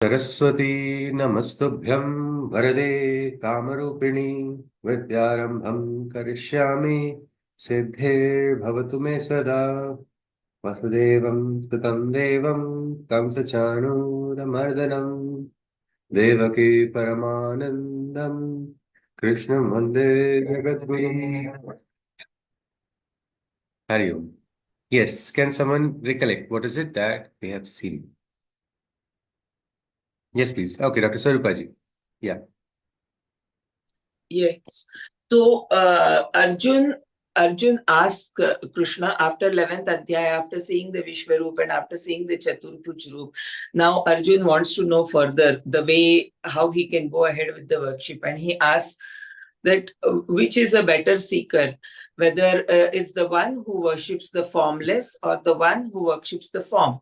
सरस्वती नमस्तुभ्यं वरदे कामरूपिणी विद्यारम्भं करिष्यामि सिद्धिर्भवतु मे सदा वसुदेवं सुतं देवं कंसचाणूरमर्दनं देवकी परमानन्दं कृष्णं वन्दे जगद्गुरुम्. Hari Om. Yes, can someone recollect what is it that we have seen? Yes, please. Okay, Dr. Sarupaji. Yeah. Yes. So Arjun asked Krishna after 11th Adhyaya, after seeing the Vishwaroop and after seeing the Chaturpuj Roop. Now Arjun wants to know further the way how he can go ahead with the worship, and he asks that which is a better seeker, whether it's the one who worships the formless or the one who worships the form.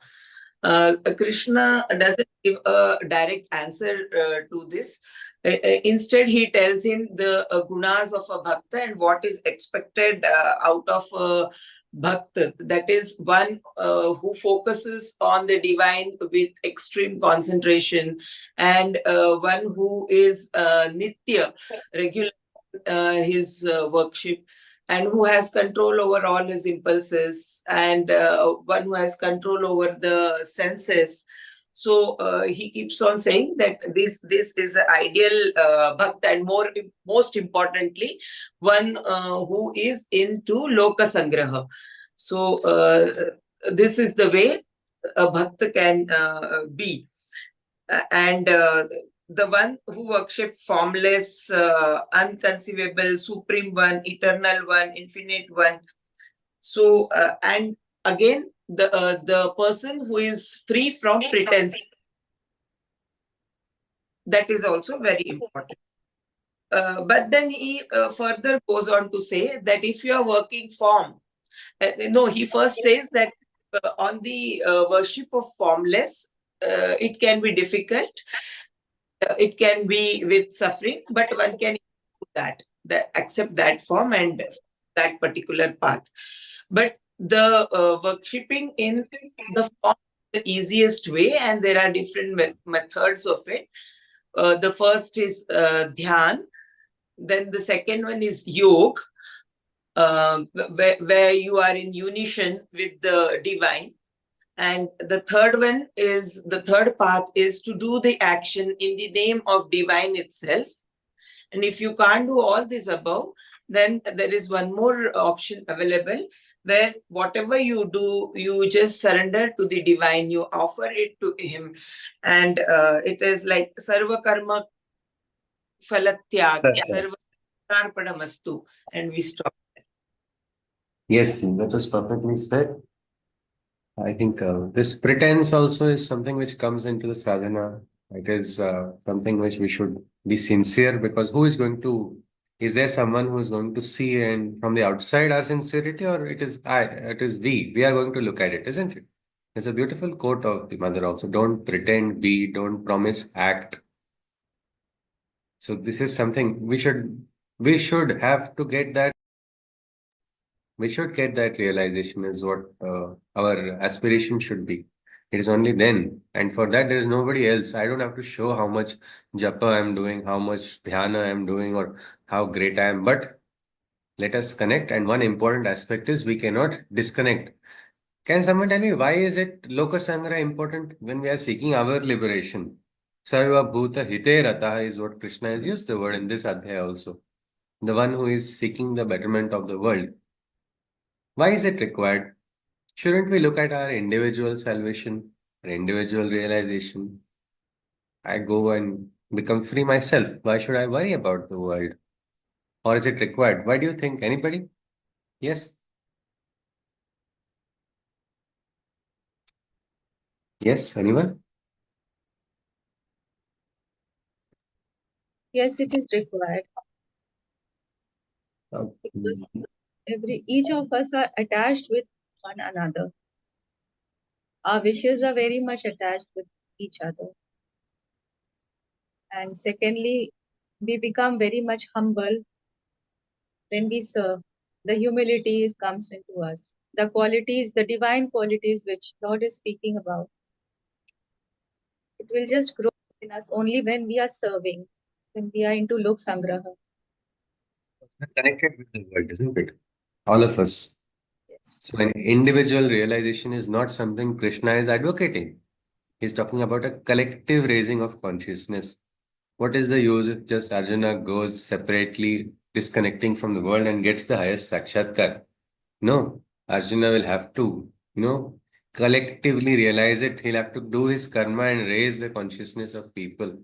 Krishna doesn't give a direct answer to this. Instead, he tells him the gunas of a bhakta and what is expected out of a bhakta. That is one who focuses on the divine with extreme concentration, and one who is nitya, regular his worship, and who has control over all his impulses, and one who has control over the senses. So he keeps on saying that this is an ideal bhakta, and most importantly, one who is into loka sangraha. So this is the way a bhakta can be. And the one who worships formless, unconceivable, supreme one, eternal one, infinite one. So, and again, the person who is free from pretense, that is also very important. But then he further goes on to say that if you are working form, no, he first says that on the worship of formless, it can be difficult. It can be with suffering, but one can do that accept that form and that particular path. But the worshipping in the form is the easiest way, and there are different methods of it. The first is dhyan, then the second one is yoga, where you are in unison with the divine. And the third path is to do the action in the name of divine itself. And if you can't do all this above, then there is one more option available, where whatever you do, you just surrender to the divine, you offer it to him. And it is like sarva karma phalatyag, sarva karpanamastu, and we stop. Yes, that was perfectly said. I think this pretense also is something which comes into the sadhana. It is something which we should be sincere, because who is going to, is there someone who is going to see and from the outside our sincerity, or it is we are going to look at it, isn't it? It's a beautiful quote of the mother also. Don't pretend, be, don't promise, act. So this is something we should have to get that. We should get that realization is what our aspiration should be. It is only then. And for that, there is nobody else. I don't have to show how much japa I am doing, how much dhyana I am doing, or how great I am. But let us connect. And one important aspect is we cannot disconnect. Can someone tell me why is it Lokasangra important when we are seeking our liberation? Sarva Bhuta Hite Rataha is what Krishna has used the word in this adhyaya also. The one who is seeking the betterment of the world. Why is it required? Shouldn't we look at our individual salvation, our individual realization? I go and become free myself. Why should I worry about the world? Or is it required? Why do you think? Anybody? Yes? Yes? Anyone? Yes, it is required because each of us are attached with one another. Our wishes are very much attached with each other. And secondly, we become very much humble when we serve. The humility comes into us. The qualities, the divine qualities which Lord is speaking about, It will just grow in us only when we are serving, when we are into Lok Sangraha. We're connected with the world, isn't it? All of us. Yes. So an individual realization is not something Krishna is advocating. He's talking about a collective raising of consciousness. What is the use if just Arjuna goes separately, disconnecting from the world and gets the highest sakshatkar? No, Arjuna will have to, collectively realize it. He'll have to do his karma and raise the consciousness of people.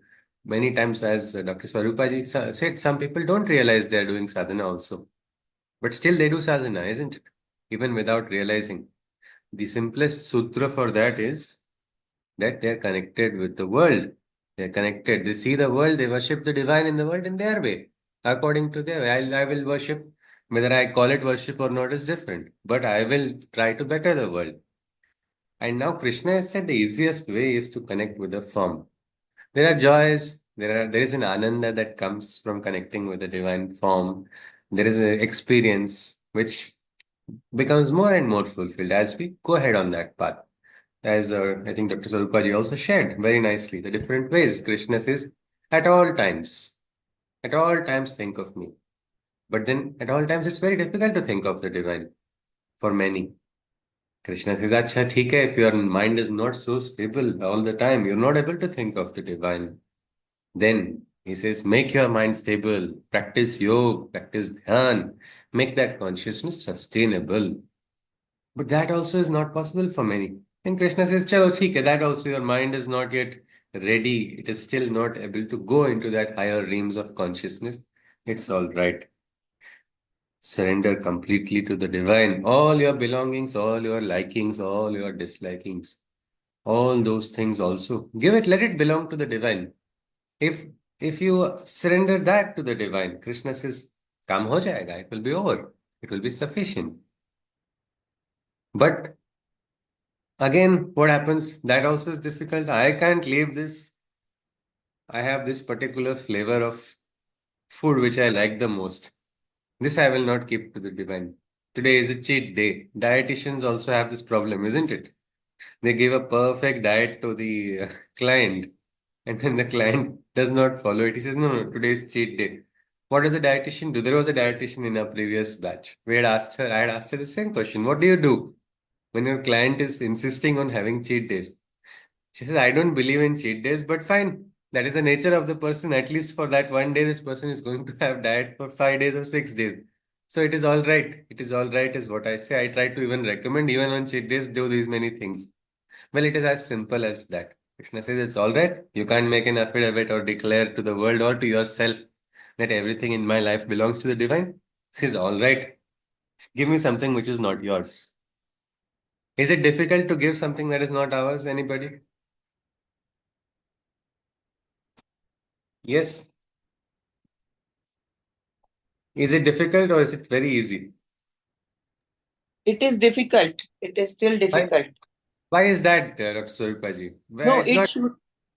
Many times, as Dr. Swarupaji said, some people don't realize they're doing sadhana also. But still, they do sadhana, isn't it? Even without realizing. The simplest sutra for that is that they're connected with the world. They're connected. They see the world, they worship the divine in the world in their way, according to their way. I will worship, whether I call it worship or not is different, but I will try to better the world. And now Krishna has said the easiest way is to connect with the form. There are joys, there is an ananda that comes from connecting with the divine form. There is an experience which becomes more and more fulfilled as we go ahead on that path. As I think Dr. Swarupaji also shared very nicely, the different ways Krishna says, at all times think of me. But then at all times it's very difficult to think of the divine for many. Krishna says, Acha, theek hai, if your mind is not so stable all the time, you're not able to think of the divine. Then he says, make your mind stable, practice yoga, practice dhyan, make that consciousness sustainable. But that also is not possible for many. And Krishna says, Chalo, theek hai, that also your mind is not yet ready. It is still not able to go into that higher realms of consciousness. It's all right. Surrender completely to the divine. All your belongings, all your likings, all your dislikings, all those things also. Give it, let it belong to the divine. If if you surrender that to the divine, Krishna says, Kam ho jayega, it will be over. It will be sufficient. But again, what happens? That also is difficult. I can't leave this. I have this particular flavor of food which I like the most. This I will not keep to the divine. Today is a cheat day. Dietitians also have this problem, isn't it? They give a perfect diet to the client, and then the client does not follow it. He says, no, today is cheat day. What does a dietitian do? There was a dietitian in a previous batch. I had asked her the same question. What do you do when your client is insisting on having cheat days? She says, I don't believe in cheat days, but fine. That is the nature of the person. At least for that one day, this person is going to have diet for 5 days or 6 days. So it is all right. It is all right, is what I say. I try to even recommend, even on cheat days, do these many things. Well, it is as simple as that. Krishna says it's all right. You can't make an affidavit or declare to the world or to yourself that everything in my life belongs to the divine. This is all right. Give me something which is not yours. Is it difficult to give something that is not ours? Anybody? Yes. Is it difficult or is it very easy? It is difficult. It is still Why? difficult. Why is that, Dr. Swarupaji? No, It's not.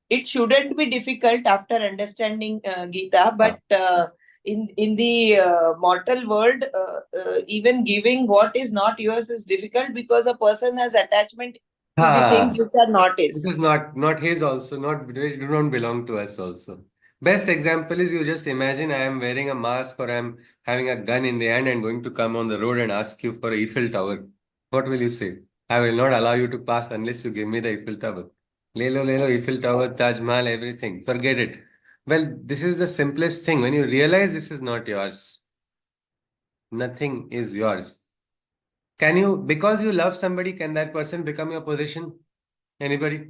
it shouldn't be difficult after understanding Gita, but in the mortal world, even giving what is not yours is difficult because a person has attachment to the things Ah, which are not this his. is not his also, not they do not belong to us also. Best example is you just imagine I am wearing a mask or I am having a gun in the hand and going to come on the road and ask you for a Eiffel Tower. What will you say? I will not allow you to pass unless you give me the Eiffel Tower. Le lo, Eiffel Tower, Taj Mahal, everything. Forget it. Well, this is the simplest thing. When you realize this is not yours, nothing is yours. Can you, because you love somebody, can that person become your possession? Anybody?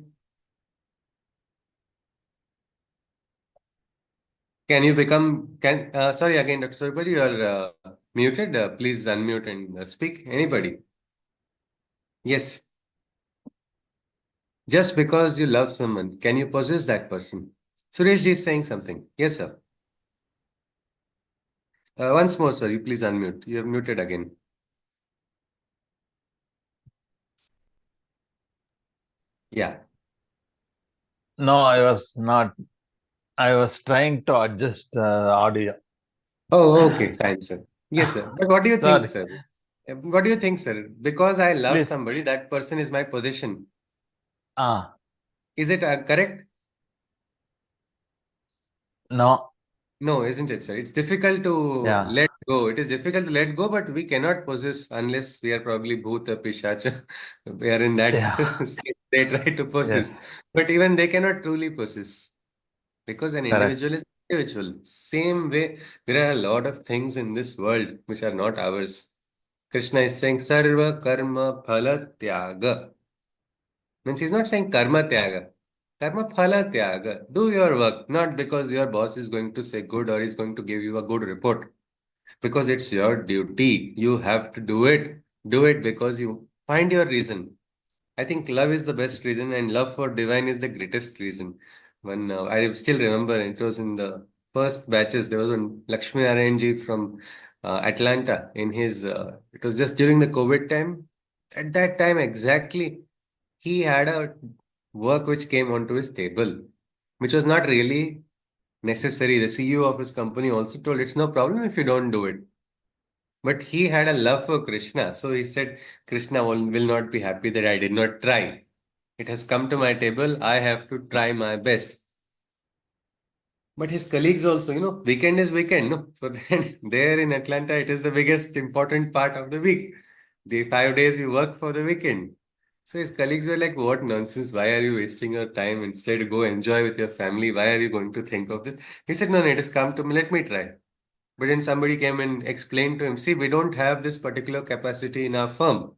Can you become, sorry again, Dr. Surpati, you are muted. Please unmute and speak. Anybody? Yes. Just because you love someone, can you possess that person? Suresh ji is saying something. Yes, sir. Once more, sir, you please unmute. You have muted again. Yeah. No, I was not. I was trying to adjust audio. Oh, okay. Fine, sir. Yes, sir. But what do you think, Sorry. sir? What do you think, sir? Because I love Please. somebody, that person is my possession. Ah, Is it correct? No. No, isn't it, sir? It's difficult to Yeah. let go. It is difficult to let go, but we cannot possess unless we are probably Bhuta Pishacha. We are in that Yeah. state. They try to possess, Yes. but even they cannot truly possess because an Correct. individual is individual. Same way, there are a lot of things in this world which are not ours. Krishna is saying Sarva Karma Phala Tyaga. Means he's not saying Karma Tyaga. Karma Phala Tyaga. Do your work, not because your boss is going to say good or is going to give you a good report. Because it's your duty. You have to do it. Do it because you find your reason. I think love is the best reason, and love for divine is the greatest reason. When I still remember, it was in the first batches. There was one Lakshmi Narayan ji from Atlanta. In his, it was just during the COVID time. At that time, exactly, he had a work which came onto his table, which was not really necessary. The CEO of his company also told it's no problem if you don't do it. But he had a love for Krishna. So he said, Krishna will not be happy that I did not try. It has come to my table. I have to try my best. But his colleagues also, weekend is weekend. No? So then there in Atlanta, it is the biggest important part of the week. The 5 days you work for the weekend. So his colleagues were like, what nonsense? Why are you wasting your time? Instead, go enjoy with your family. Why are you going to think of this? He said, no, it has come to me. Let me try. But then somebody came and explained to him, see, we don't have this particular capacity in our firm.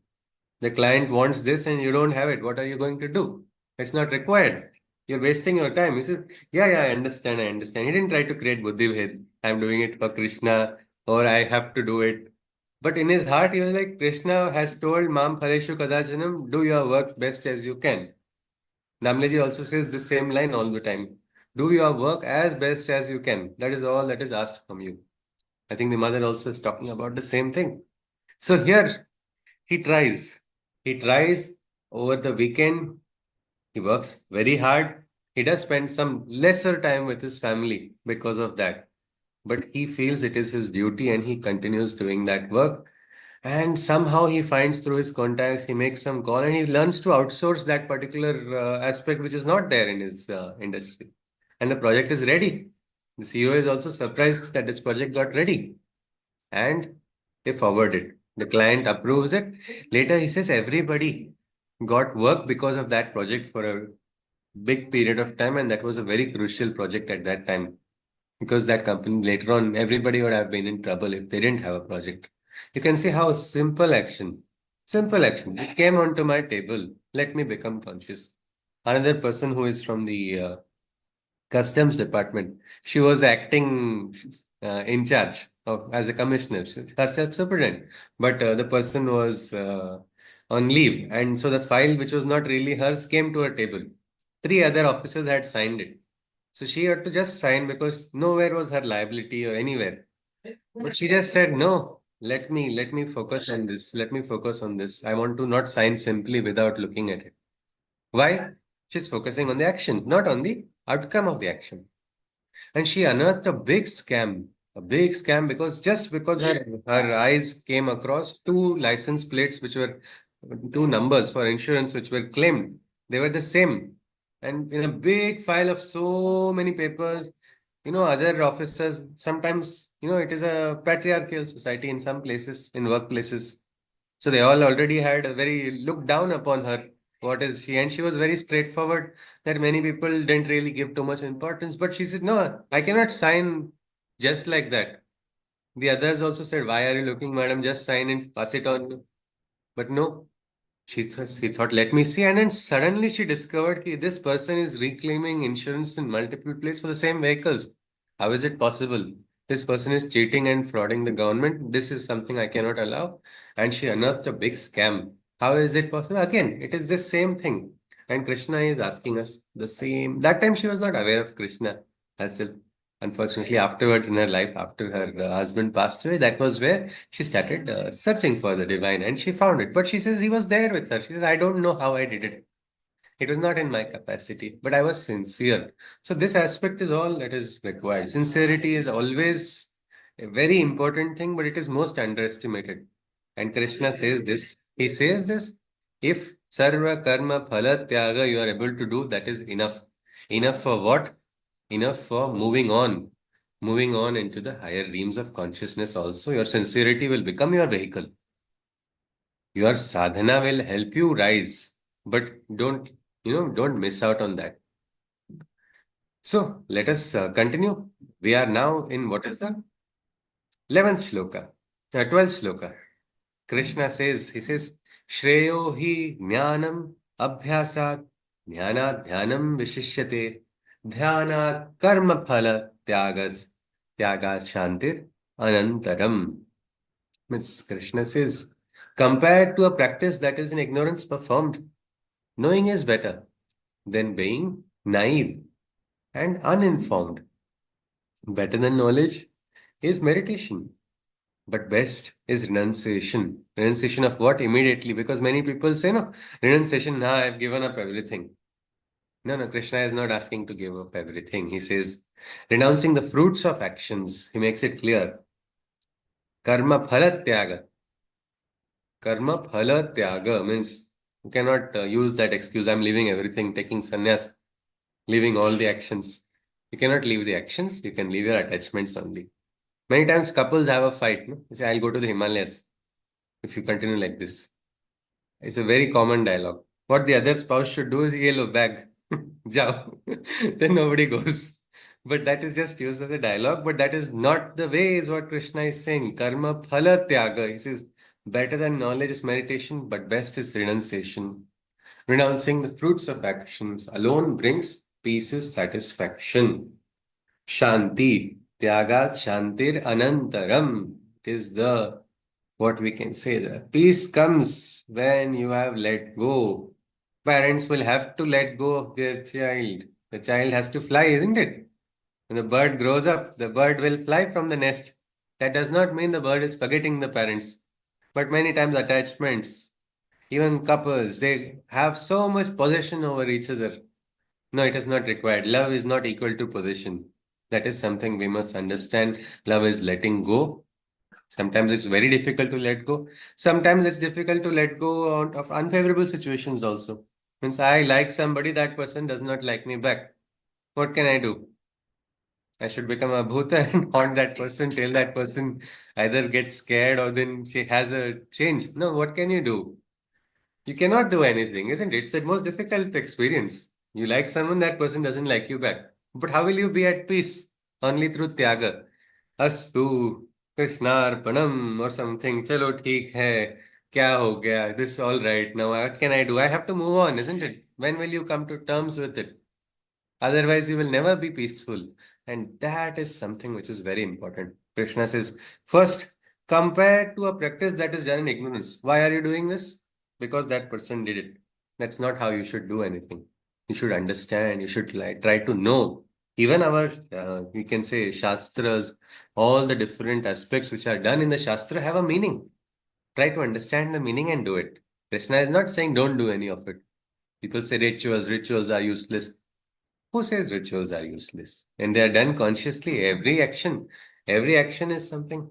The client wants this and you don't have it. What are you going to do? It's not required. You're wasting your time. He said, yeah, I understand, I understand. He didn't try to create Buddhi Bhed. I'm doing it for Krishna or I have to do it. But in his heart, he was like, Krishna has told Mam Phaleshu Kadachanam, do your work best as you can. Namleji also says the same line all the time. Do your work as best as you can. That is all that is asked from you. I think the mother also is talking about the same thing. So here he tries. He tries over the weekend. He works very hard. He does spend some lesser time with his family because of that. But he feels it is his duty and he continues doing that work. And somehow he finds through his contacts, he makes some call and he learns to outsource that particular aspect which is not there in his industry. And the project is ready. The CEO is also surprised that this project got ready and they forward it. The client approves it. Later, he says everybody got work because of that project for a big period of time, and that was a very crucial project at that time because that company later on, everybody would have been in trouble if they didn't have a project. You can see how simple action, it came onto my table. Let me become conscious. Another person who is from the customs department. She was acting in charge of as a commissioner, herself superintendent, but the person was on leave, and so the file which was not really hers came to her table. Three other officers had signed it, so she had to just sign because nowhere was her liability or anywhere. But she just said, "No, let me focus on this. Let me focus on this. I want to not sign simply without looking at it." Why? She's focusing on the action, not on the outcome of the action. And she unearthed a big scam because just because her eyes came across two license plates, which were two numbers for insurance, which were claimed. They were the same. And in a big file of so many papers, other officers, sometimes, it is a patriarchal society in some places, in workplaces. So they all already had a very looked down upon her. What is she? And she was very straightforward that many people didn't really give too much importance. But she said, no, I cannot sign just like that. The others also said, why are you looking, madam? Just sign and pass it on. But no, she thought, let me see. And then suddenly she discovered that this person is reclaiming insurance in multiple places for the same vehicles. How is it possible? This person is cheating and frauding the government. This is something I cannot allow. And she unearthed a big scam. How is it possible? Again, it is the same thing. And Krishna is asking us the same. That time she was not aware of Krishna herself. Unfortunately, afterwards in her life, after her husband passed away, that was where she started searching for the divine and she found it. But she says he was there with her. She says, I don't know how I did it. It was not in my capacity, but I was sincere. So, this aspect is all that is required. Sincerity is always a very important thing, but it is most underestimated. And Krishna says this. He says this if sarva karma phala tyaga you are able to do, that is enough. Enough for what? enough for moving on into the higher realms of consciousness also. Your sincerity will become your vehicle. Your sadhana will help you rise, but don't miss out on that. So let us continue. We are now in what is the 11th shloka, 12th shloka. Krishna says, he says, Shreyo hi jnanam abhyasat jnanat dhyanam vishishyate dhyanat karma phala tyagat shantir anantaram. Means Krishna says, compared to a practice that is in ignorance performed, knowing is better than being naive and uninformed. Better than knowledge is meditation, but best is renunciation. Renunciation of what? Immediately. Because many people say, no, renunciation, nah, I've given up everything. No, Krishna is not asking to give up everything. He says, renouncing the fruits of actions. He makes it clear. Karma phala tyaga. Karma phala tyaga means you cannot use that excuse. I'm leaving everything, taking sannyas, leaving all the actions. You cannot leave the actions. You can leave your attachments only. Many times couples have a fight. No? They say, I'll go to the Himalayas if you continue like this. It's a very common dialogue. What the other spouse should do is yellow bag. Jao. Then nobody goes. But that is just used as a dialogue. But that is not the way, is what Krishna is saying. Karma phala tyaga. He says, better than knowledge is meditation, but best is renunciation. Renouncing the fruits of actions alone brings peace, is satisfaction. Shanti. Tyaga shantir anantaram is the what we can say that peace comes when you have let go. Parents will have to let go of their child. The child has to fly, isn't it? When the bird grows up, the bird will fly from the nest. That does not mean the bird is forgetting the parents. But many times attachments, even couples, they have so much possession over each other. No, it is not required. Love is not equal to possession. That is something we must understand. Love is letting go. Sometimes it's very difficult to let go. Sometimes it's difficult to let go out of unfavorable situations also. Means I like somebody, that person does not like me back. What can I do? I should become a bhuta and haunt that person till that person either gets scared or then she has a change. No, what can you do? You cannot do anything, isn't it? It's the most difficult experience. You like someone, that person doesn't like you back. But how will you be at peace? Only through tyaga. Astu, Krishnarpanam or something. Chalo, theek hai. Kya ho gaya? This is all right. Now, what can I do? I have to move on, isn't it? When will you come to terms with it? Otherwise, you will never be peaceful. And that is something which is very important. Krishna says, first, compare to a practice that is done in ignorance. Why are you doing this? Because that person did it. That's not how you should do anything. You should understand, you should try to know. Even our, we can say, Shastras, all the different aspects which are done in the Shastra have a meaning. Try to understand the meaning and do it. Krishna is not saying don't do any of it. People say rituals are useless. Who says rituals are useless? And they are done consciously. Every action is something.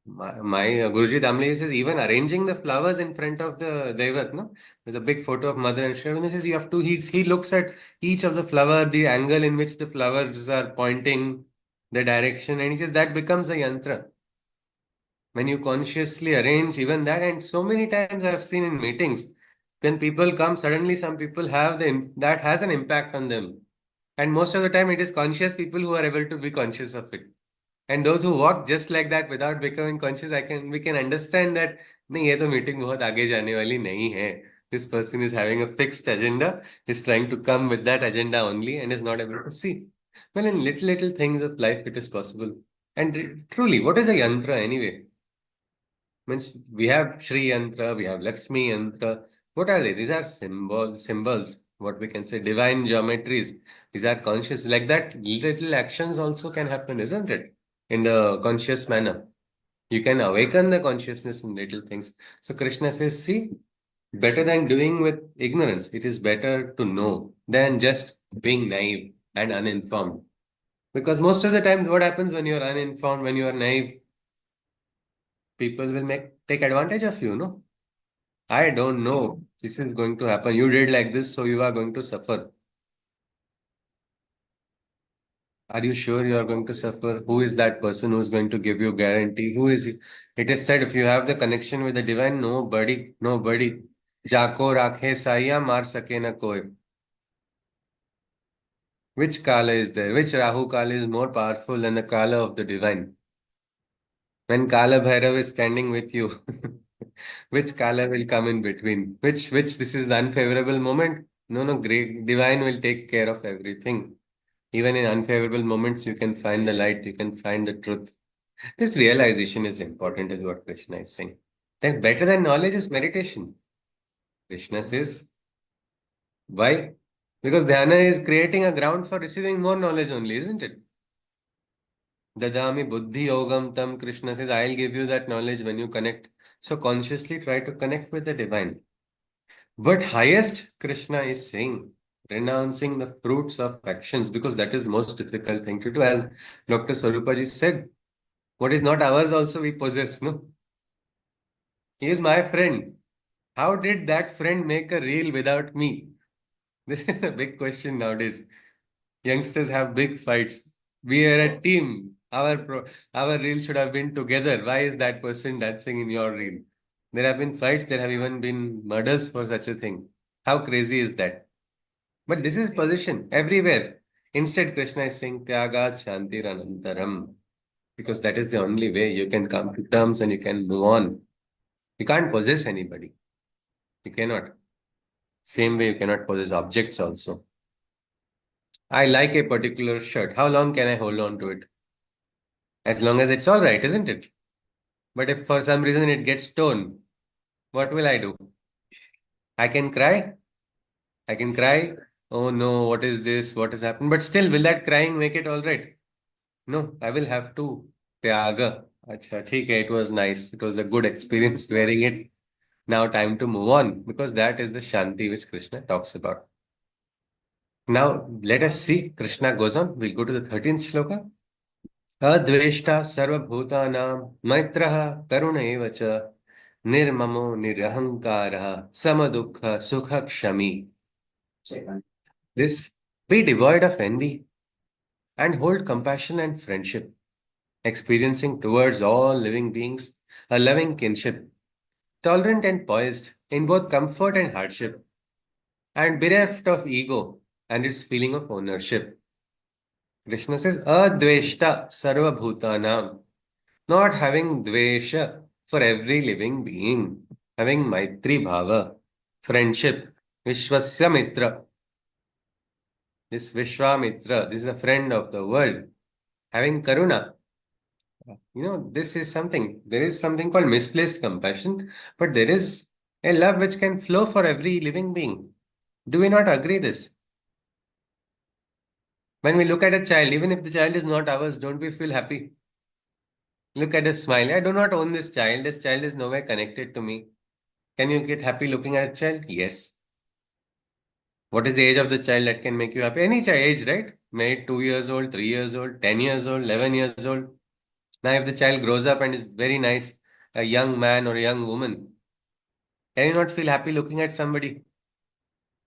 My Guruji Damle says even arranging the flowers in front of the Devat, no? There's a big photo of Mother and Shiva. And he says you have to. He looks at each of the flower, the angle in which the flowers are pointing, the direction, and he says that becomes a yantra. When you consciously arrange even that, and so many times I've seen in meetings, when people come, suddenly some people have that has an impact on them. And most of the time, it is conscious people who are able to be conscious of it. And those who walk just like that without becoming conscious, we can understand that नहीं ये तो meeting बहुत आगे जाने वाली नहीं है. This person is having a fixed agenda, is trying to come with that agenda only, and is not able to see. Well, in little things of life, it is possible. And truly, what is a yantra anyway? Means we have Shri Yantra, we have Lakshmi Yantra. What are they? These are symbols, what we can say, divine geometries. These are conscious. Like that, little actions also can happen, isn't it? In the conscious manner. You can awaken the consciousness in little things. So Krishna says, see, better than doing with ignorance, it is better to know than just being naive and uninformed. Because most of the times, what happens when you are uninformed, when you are naive, people will take advantage of you, no? I don't know. This is going to happen. You did like this, so you are going to suffer. Are you sure you are going to suffer? Who is that person who is going to give you guarantee? Who is it? It is said if you have the connection with the divine, nobody. Jako rakhe saiya mar sake na koi. Which Kala is there? Which Rahu Kala is more powerful than the Kala of the divine? When Kala Bhairav is standing with you, which Kala will come in between? Which this is the unfavorable moment? No, great divine will take care of everything. Even in unfavorable moments, you can find the light, you can find the truth. This realization is important, is what Krishna is saying. Then better than knowledge is meditation. Krishna says, why? Because dhyana is creating a ground for receiving more knowledge only, isn't it? Dadami buddhi yogam tam, Krishna says, I'll give you that knowledge when you connect. So consciously try to connect with the divine. But highest, Krishna is saying, renouncing the fruits of actions, because that is the most difficult thing to do. As Dr. Swarupaji said, what is not ours also we possess, no? He is my friend. How did that friend make a reel without me? This is a big question nowadays. Youngsters have big fights. We are a team. Our reel should have been together. Why is that person dancing in your reel? There have been fights. There have even been murders for such a thing. How crazy is that? But this is position everywhere. Instead, Krishna is saying Tyagat Shantiranantaram. Because that is the only way you can come to terms and you can move on. You can't possess anybody. You cannot. Same way you cannot possess objects also. I like a particular shirt. How long can I hold on to it? As long as it's all right, isn't it? But if for some reason it gets torn, what will I do? I can cry. I can cry. Oh no, what is this? What has happened? But still, will that crying make it all right? No, I will have to. Tyaga. Acha, theek hai, it was nice. It was a good experience wearing it. Now time to move on because that is the Shanti which Krishna talks about. Now let us see. Krishna goes on. We'll go to the 13th shloka. अद्वेष्टा सर्वभूतानां मैत्रः करुण एव च निर्ममो निरहङ्कारः समदुःख सुखक्षमी. This be devoid of envy and hold compassion and friendship, experiencing towards all living beings a loving kinship, tolerant and poised in both comfort and hardship, and bereft of ego and its feeling of ownership. Krishna says, Adveshta sarva bhutanam, not having dvesha for every living being, having maitri bhava, friendship, Vishwasya Mitra. This Vishwamitra, this is a friend of the world, having karuna. This is something. There is something called misplaced compassion, but there is a love which can flow for every living being. Do we not agree this? When we look at a child, even if the child is not ours, don't we feel happy? Look at a smile. I do not own this child. This child is nowhere connected to me. Can you get happy looking at a child? Yes. What is the age of the child that can make you happy? Any child age, right? May it 2 years old, 3 years old, 10 years old, 11 years old. Now, if the child grows up and is very nice, a young man or a young woman, can you not feel happy looking at somebody?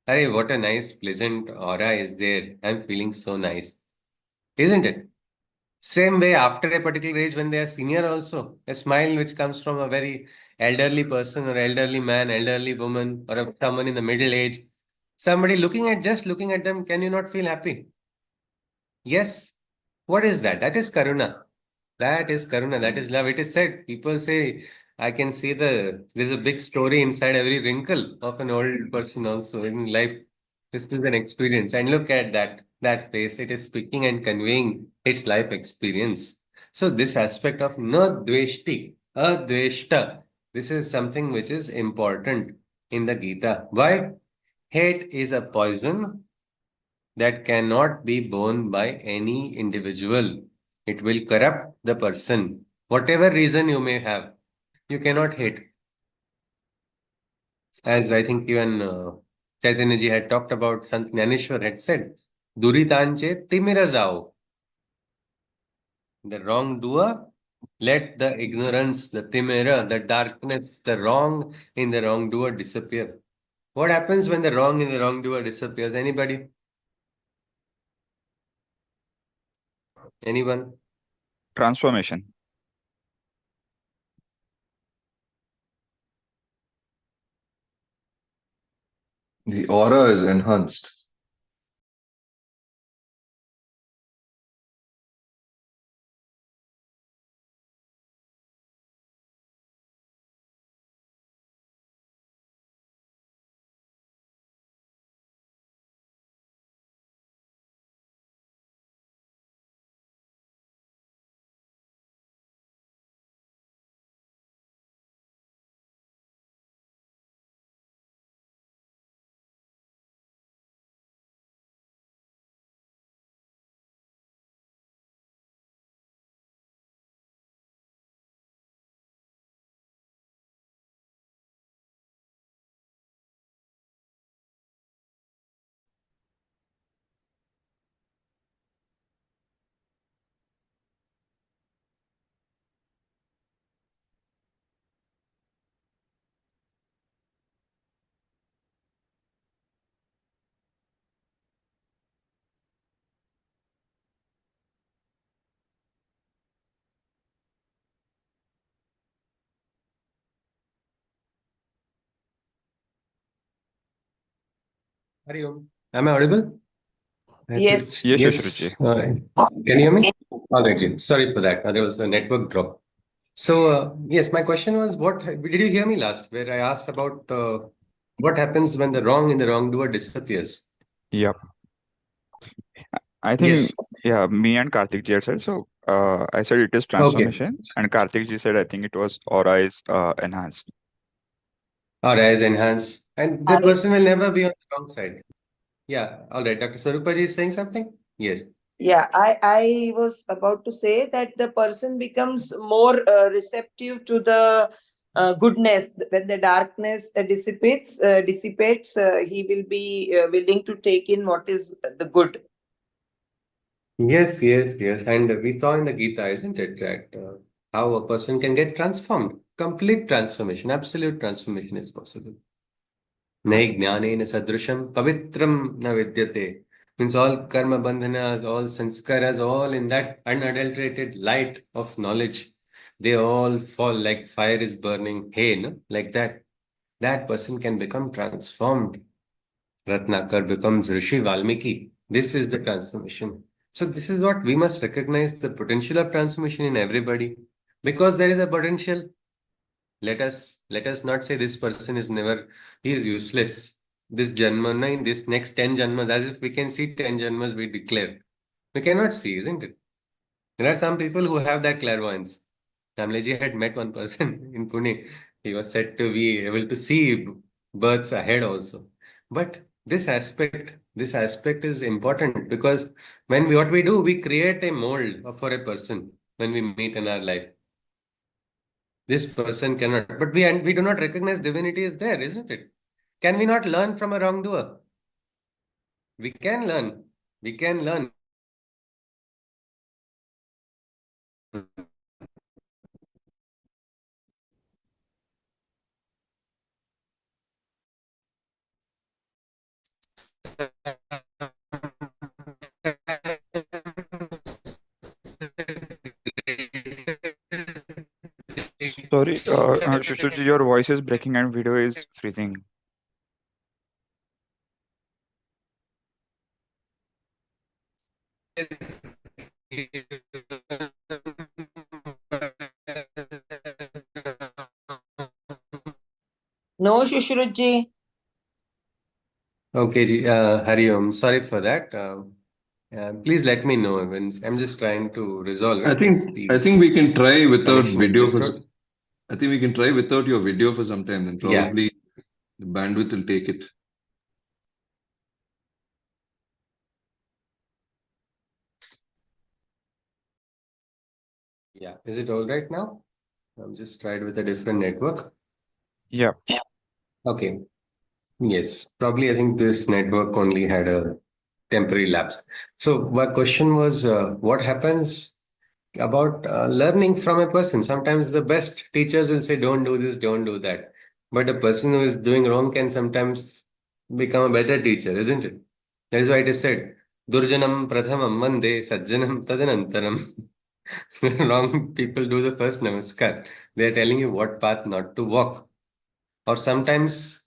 Hey, what a nice, pleasant aura is there. I'm feeling so nice. Isn't it? Same way, after a particular age, when they are senior also, a smile which comes from a very elderly person or elderly man, elderly woman, or someone in the middle age, somebody just looking at them, can you not feel happy? Yes. What is that? That is karuna. That is karuna. That is love. It is said. People say, I can see there's a big story inside every wrinkle of an old person also in life. This is an experience. And look at that face. It is speaking and conveying its life experience. So this aspect of no dveshti, adveshta, this is something which is important in the Gita. Why? Hate is a poison that cannot be borne by any individual. It will corrupt the person. Whatever reason you may have, you cannot hate. As I think even Chaitanya ji had talked about, Sant Jnaneshwar had said, Duritanche Timirazao. The wrongdoer, let the ignorance, the timira, the darkness, the wrong in the wrongdoer disappear. What happens when the wrong in the wrongdoer disappears? Anybody? Anyone? Transformation. The aura is enhanced. Hari Om. Am I audible? Yes. Yes, Yes. Shishruji. All right. Can you hear me? All right. Good. Sorry for that. There was a network drop. So, yes, my question was, what did you hear me last, where I asked about what happens when the wrong in the wrongdoer disappears? Yep. I Yes. think, yeah, me and Karthik ji had said. So I said it is Okay. transformation, and Karthik ji said I think it was aura is enhanced. Or as enhanced. And the I- person will never be on the wrong side. Yeah. All right. Dr. Sarupaji is saying something? Yes. Yeah, I was about to say that the person becomes more receptive to the goodness. When the darkness dissipates, he will be willing to take in what is the good. Yes, yes, yes. And we saw in the Gita, isn't it, that how a person can get transformed. Complete transformation, absolute transformation is possible. Nai jnanena sadrusham pavitram na vidyate. Means all karma bandhanas, all sanskaras, all in that unadulterated light of knowledge, they all fall like fire is burning hay, no? Like that. That person can become transformed. Ratnakar becomes Rishi Valmiki. This is the transformation. So this is what we must recognize the potential of transformation in everybody. Because there is a potential. Let us not say this person is never, he is useless. This Janma, in this next 10 Janmas, as if we can see 10 Janmas we declare. We cannot see, isn't it? There are some people who have that clairvoyance. Kamleji had met one person in Pune. He was said to be able to see births ahead also. But this aspect is important because what we do, we create a mold for a person when we meet in our life. This person cannot, but we do not recognize divinity is there, isn't it? Can we not learn from a wrongdoer? We can learn. We can learn. Sorry, Shishruji, your voice is breaking and video is freezing. No, Shushruji. Okay, ji, Hari Om. Sorry for that. Please let me know when I'm just trying to resolve I it. If think the I think we can try without connection is video for. restored. I think we can try without your video for some time. Then Yeah. probably the bandwidth will take it. Yeah. Is it all right now? I'm just tried with a different network. Yeah. Okay. Yes. Probably I think this network only had a temporary lapse. So my question was, what happens about learning from a person? Sometimes the best teachers will say, don't do this, don't do that. But a person who is doing wrong can sometimes become a better teacher, isn't it? That is why it is said, Durjanam prathamam vande sajjanam tadanantaram. So wrong people do the first namaskar. They are telling you what path not to walk. Or sometimes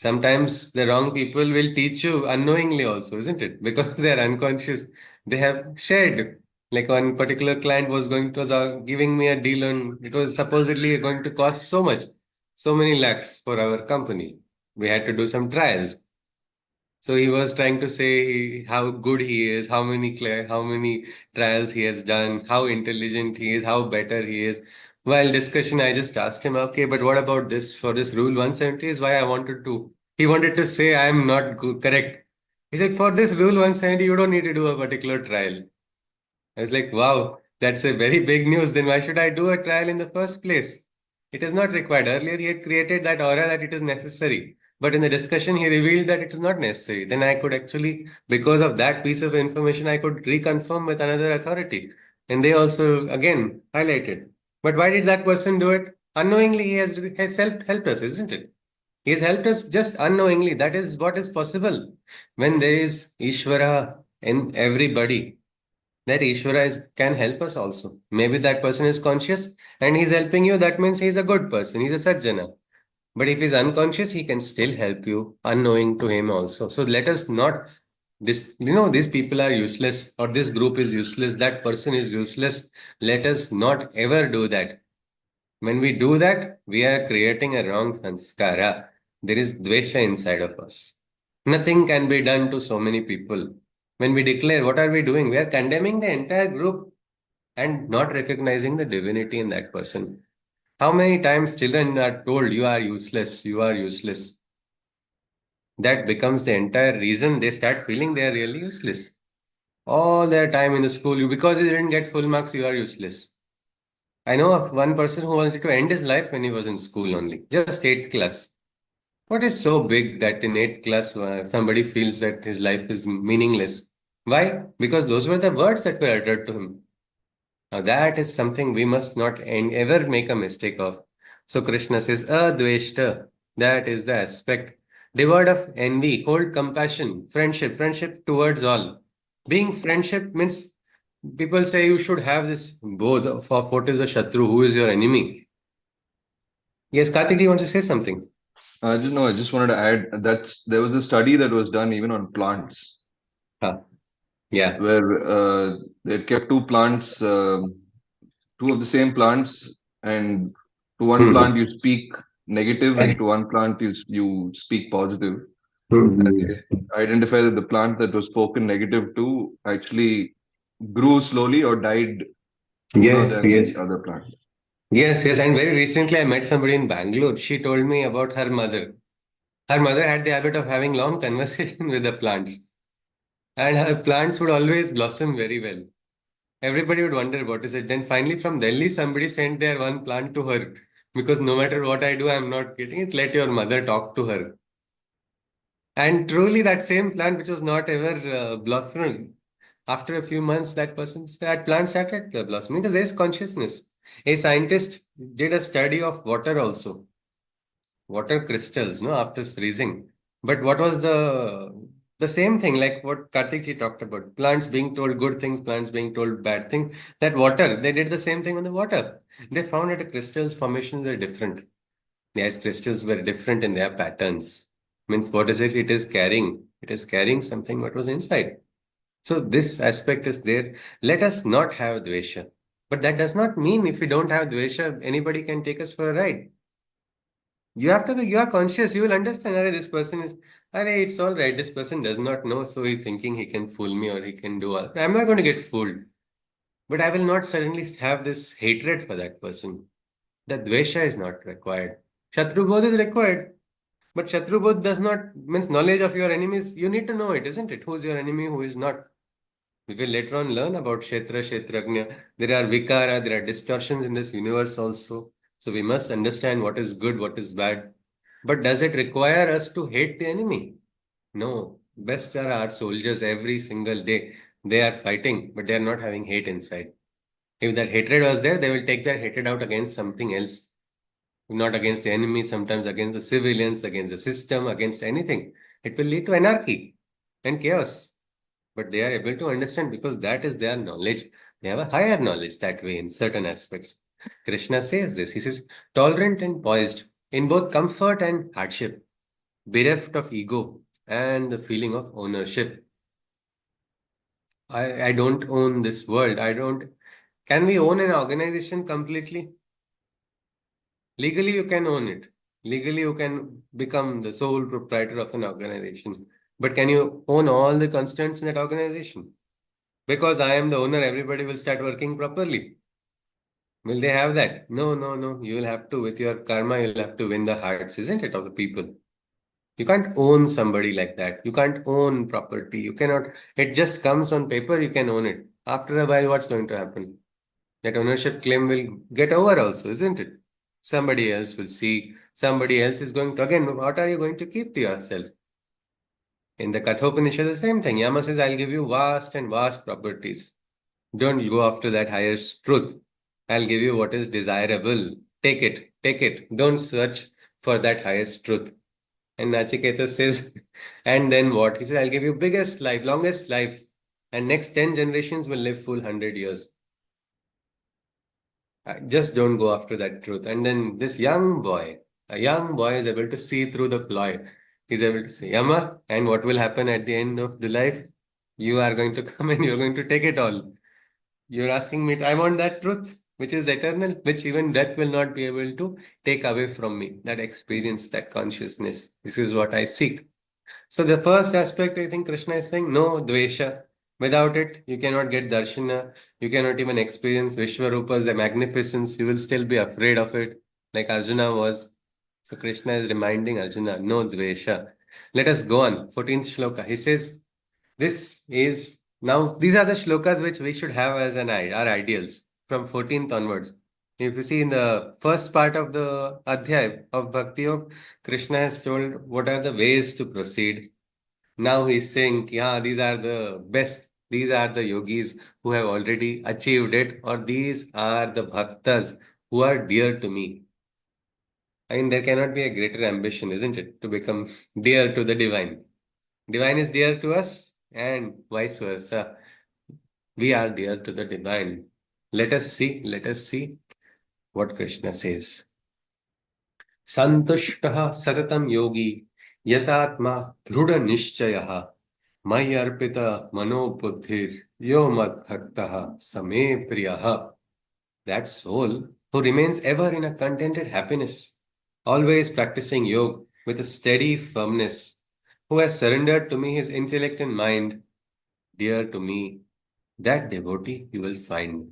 the wrong people will teach you unknowingly also, isn't it? Because they are unconscious. They have shared. Like one particular client was giving me a deal on, it was supposedly going to cost so much, so many lakhs for our company. We had to do some trials. So he was trying to say how good he is, how many trials he has done, how intelligent he is, how better he is. While discussion, I just asked him, okay, but what about this? For this rule 170 is why I wanted to. He wanted to say I am not correct. He said, for this rule 170, you don't need to do a particular trial. I was like, wow, that's a very big news. Then why should I do a trial in the first place? It is not required. Earlier, he had created that aura that it is necessary. But in the discussion, he revealed that it is not necessary. Then I could actually, because of that piece of information, I could reconfirm with another authority. And they also, again, highlighted. But why did that person do it? Unknowingly, has helped us, isn't it? He has helped us just unknowingly. That is what is possible. When there is Ishvara in everybody, that can help us also. Maybe that person is conscious and he's helping you. That means he's a good person. He's a sajjana. But if he's unconscious, he can still help you, unknowing to him also. So let us not these people are useless or this group is useless. That person is useless. Let us not ever do that. When we do that, we are creating a wrong sanskara. There is dvesha inside of us. Nothing can be done to so many people. When we declare, what are we doing? We are condemning the entire group and not recognizing the divinity in that person. How many times children are told, you are useless, you are useless? That becomes the entire reason they start feeling they are really useless. All their time in the school, because you didn't get full marks, you are useless. I know of one person who wanted to end his life when he was in school only, just 8th class. What is so big that in 8th class somebody feels that his life is meaningless? Why? Because those were the words that were uttered to him. Now that is something we must not ever make a mistake of. So Krishna says, adveshta, that is the aspect. Devoid of envy, hold compassion, friendship towards all. Being friendship means people say you should have this both of what is a shatru, who is your enemy. Yes, Kartik, do you want to say something? I just wanted to add there was a study that was done even on plants, Yeah. where they kept two plants, two of the same plants, and to one Hmm. plant you speak negative, and to one plant you speak positive. And they identify that the plant that was spoken negative to actually grew slowly or died sooner Yes, than the yes. other plant. Yes. And very recently I met somebody in Bangalore. She told me about her mother. Her mother had the habit of having long conversation with the plants, and her plants would always blossom very well. Everybody would wonder what is it. Then finally, from Delhi, somebody sent their one plant to her because no matter what I do, I'm not getting it. Let your mother talk to her. And truly, that same plant, which was not ever blossoming, after a few months, that plant started blossoming because there is consciousness. A scientist did a study of water also, water crystals, no, after freezing. But what was the same thing, like what Kartik ji talked about, plants being told good things, plants being told bad things. That water, they did the same thing on the water. They found that the crystals formation were different. The ice crystals were different in their patterns. Means what is it? It is carrying. It is carrying something what was inside. So this aspect is there. Let us not have dvesha. But that does not mean if we don't have dvesha, anybody can take us for a ride. You are conscious, you will understand, this person is, it's all right. This person does not know, so he's thinking he can fool me or he can do all. I'm not going to get fooled. But I will not suddenly have this hatred for that person. That dvesha is not required. Shatrubodh is required. But Shatrubodh does not means knowledge of your enemies. You need to know it, isn't it? Who's your enemy, who is not. We will later on learn about Kshetrajna. There are vikara, there are distortions in this universe also. So we must understand what is good, what is bad. But does it require us to hate the enemy? No. Best are our soldiers every single day. They are fighting, but they are not having hate inside. If that hatred was there, they will take their hatred out against something else. Not against the enemy, sometimes against the civilians, against the system, against anything. It will lead to anarchy and chaos. but they are able to understand because that is their knowledge. They have a higher knowledge that way in certain aspects. Krishna says this. He says, tolerant and poised in both comfort and hardship, bereft of ego and the feeling of ownership. I don't own this world. Can we own an organization completely? Legally, you can own it. Legally, you can become the sole proprietor of an organization. But can you own all the constituents in that organization? Because I am the owner, everybody will start working properly. Will they have that? No, no, no. You will have to, with your karma, you'll have to win the hearts, isn't it, of the people? You can't own somebody like that. You can't own property. You cannot, it just comes on paper, you can own it. After a while, what's going to happen? That ownership claim will get over also, isn't it? Somebody else will see, somebody else is going to, again, what are you going to keep to yourself? In the Kathopanishad, the same thing. Yama says, I'll give you vast and vast properties. Don't go after that highest truth. I'll give you what is desirable. Take it, take it. Don't search for that highest truth. And Nachiketa says, and then what? He says, I'll give you biggest life, longest life. And next 10 generations will live full 100 years. Just don't go after that truth. And then this a young boy is able to see through the ploy. He's able to say, Yama, and what will happen at the end of the life? You are going to come and you're going to take it all. You're asking me, I want that truth, which is eternal, which even death will not be able to take away from me. That experience, that consciousness. This is what I seek. So the first aspect, I think Krishna is saying, no dvesha. Without it, you cannot get darshana. You cannot even experience Vishwarupa's the magnificence. You will still be afraid of it, like Arjuna was. So Krishna is reminding Arjuna, no dvesha. Let us go on. 14th shloka. He says, this is now, these are the shlokas which we should have as our ideals from 14th onwards. If you see in the first part of the Adhyay of Bhakti Yoga, Krishna has told what are the ways to proceed. Now he's saying, yeah, these are the best. These are the yogis who have already achieved it, or these are the bhaktas who are dear to me. I mean, there cannot be a greater ambition, isn't it, to become dear to the divine. Divine is dear to us, and vice versa. We are dear to the divine. Let us see what Krishna says. Santushtah satatam yogi yatatma dhruda nishchayaha मयि अर्पित मनोबुद्धिर यो मद bhaktaha same priyaha. That soul who remains ever in a contented happiness, always practicing yoga with a steady firmness, who has surrendered to me his intellect and mind, dear to me, that devotee you will find.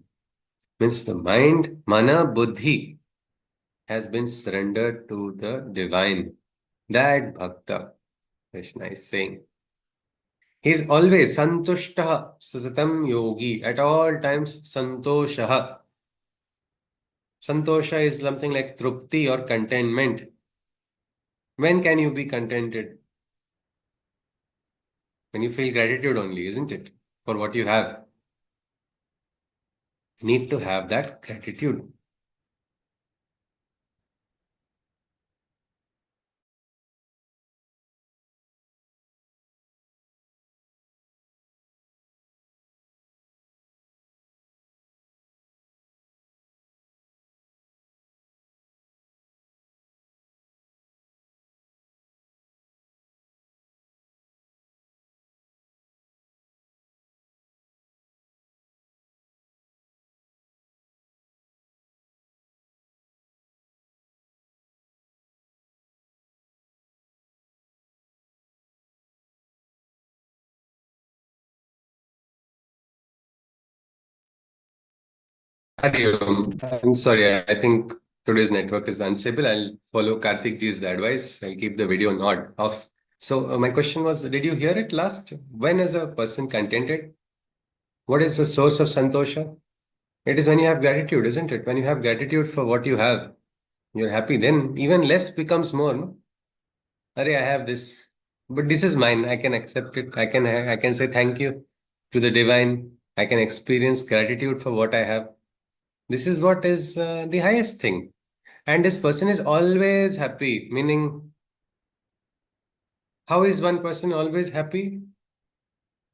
Means the mind, mana, buddhi, has been surrendered to the divine. That bhakta, Krishna is saying. He is always santushtaha satam yogi, at all times santoshaha. Santosha is something like trupti or contentment. When can you be contented? When you feel gratitude only, isn't it? For what you have. You need to have that gratitude. I'm sorry, I think today's network is unstable. I'll follow Karthik ji's advice. I'll keep the video not off. So my question was, did you hear it last? When is a person contented? What is the source of santosha? It is when you have gratitude, isn't it? When you have gratitude for what you have, you're happy. Then even less becomes more. No? Arey, I have this, but this is mine. I can accept it. I can say thank you to the divine. I can experience gratitude for what I have. This is what is the highest thing. And this person is always happy, meaning, how is one person always happy?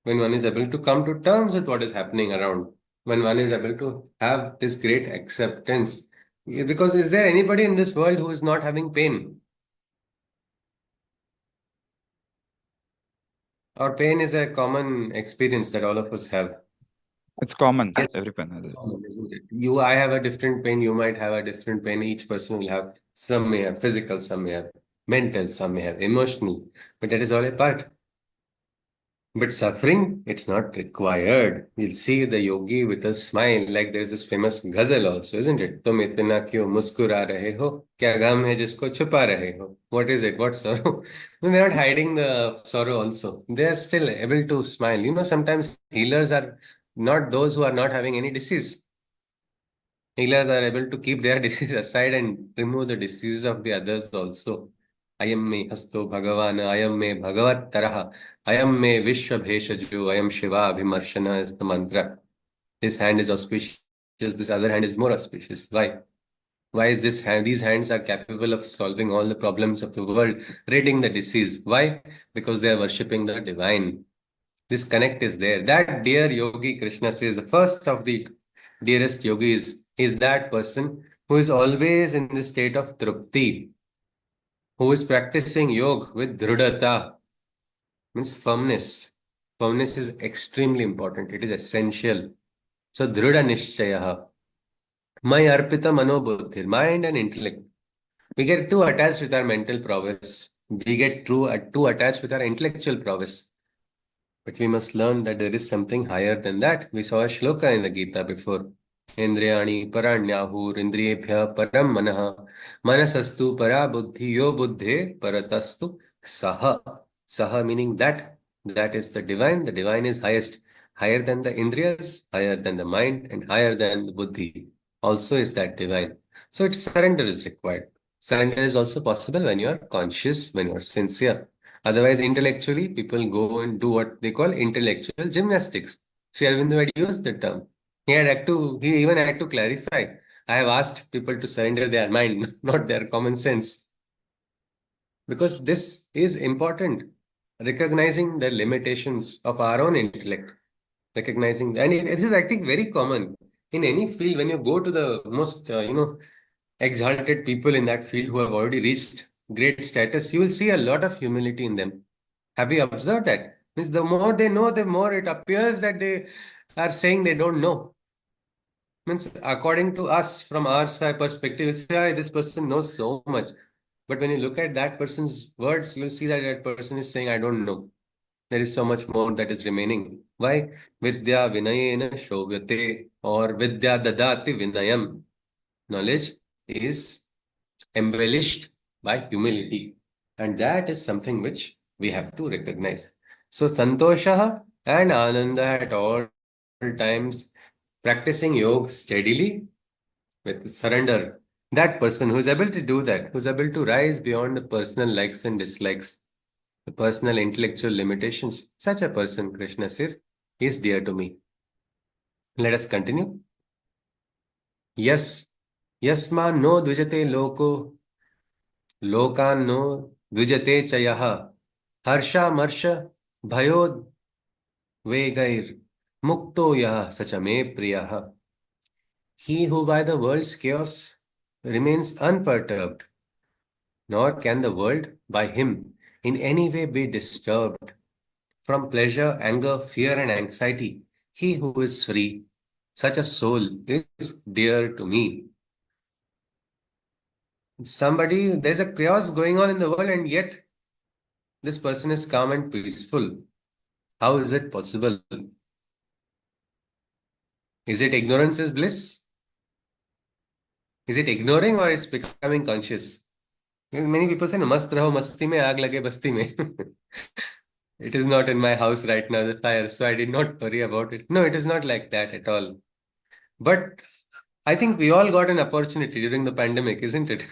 when one is able to come to terms with what is happening around, when one is able to have this great acceptance. Because is there anybody in this world who is not having pain? Or pain is a common experience that all of us have. It's common. Yes, Everyone has it. common, isn't it? I have a different pain, you might have a different pain. Each person will have, some may have physical, some may have mental, some may have emotional, but that is all a part. But suffering, it's not required. You'll see the yogi with a smile, like there's this famous ghazal also, isn't it? तुम इतना क्यों मुस्कुरा रहे हो? क्या गम है जिसको छुपा रहे हो? What is it? What sorrow? No, they're not hiding the sorrow also. They are still able to smile. Sometimes healers are not those who are not having any disease. Healers are able to keep their disease aside and remove the diseases of the others also. Ayam me hasto Bhagavan, ayam me Bhagavat Taraha, ayam me Vishwa Bheshaju, ayam Shiva Abhimarshana is the mantra. This hand is auspicious, this other hand is more auspicious. Why? Why is this hand? These hands are capable of solving all the problems of the world, ridding the disease. Why? Because they are worshipping the divine. This connect is there. That dear yogi, Krishna says, the first of the dearest yogis is that person who is always in the state of trupti, who is practicing yoga with dhrudata, means firmness. Firmness is extremely important. It is essential. So dhrudha nishchayaha, my arpita manobuddhir, mind and intellect. We get too attached with our mental prowess. We get too attached with our intellectual prowess. But we must learn that there is something higher than that. We saw a shloka in the Gita before. Indriyani paranyahur indriyebhya param manaha manasastu para buddhi yo buddhe paratastu saha. Saha meaning that. That is the divine. The divine is highest. Higher than the indriyas, higher than the mind, and higher than the buddhi. Also is that divine. So its surrender is required. Surrender is also possible when you are conscious, when you are sincere. Otherwise, intellectually, people go and do what they call intellectual gymnastics. Sri Aurobindo had used the term. He even had to clarify. I have asked people to surrender their mind, not their common sense. Because this is important. Recognizing the limitations of our own intellect. Recognizing, and it is, I think, very common in any field. When you go to the most, exalted people in that field who have already reached great status, you will see a lot of humility in them. Have you observed that? Means the more they know, the more it appears that they are saying they don't know. Means according to us, from our side perspective, it's this person knows so much. But when you look at that person's words, you'll see that that person is saying, I don't know. There is so much more that is remaining. Why? Vidya vinayena shovyate, or vidya dadati vinayam. Knowledge is embellished by humility. And that is something which we have to recognize. So Santosha and Ananda at all times, practicing yoga steadily with surrender. That person who is able to do that, who is able to rise beyond the personal likes and dislikes, the personal intellectual limitations, such a person, Krishna says, is dear to me. Let us continue. Yes, yasma no dvijate loko लोकान्नो द्विजते च यः हर्षामर्ष भयोद्वेगैर् मुक्तो यः स च मे प्रियः. He who by the world's chaos remains unperturbed, nor can the world by him in any way be disturbed from pleasure, anger, fear, and anxiety. He who is free, such a soul is dear to me. There's a chaos going on in the world, and yet this person is calm and peaceful. How is it possible? Is it ignorance is bliss? Is it ignoring, or it's becoming conscious? Many people say, mast raho masti mein, aag lage basti mein. It is not in my house right now, the fire, so I did not worry about it. No, it is not like that at all. But I think we all got an opportunity during the pandemic, isn't it?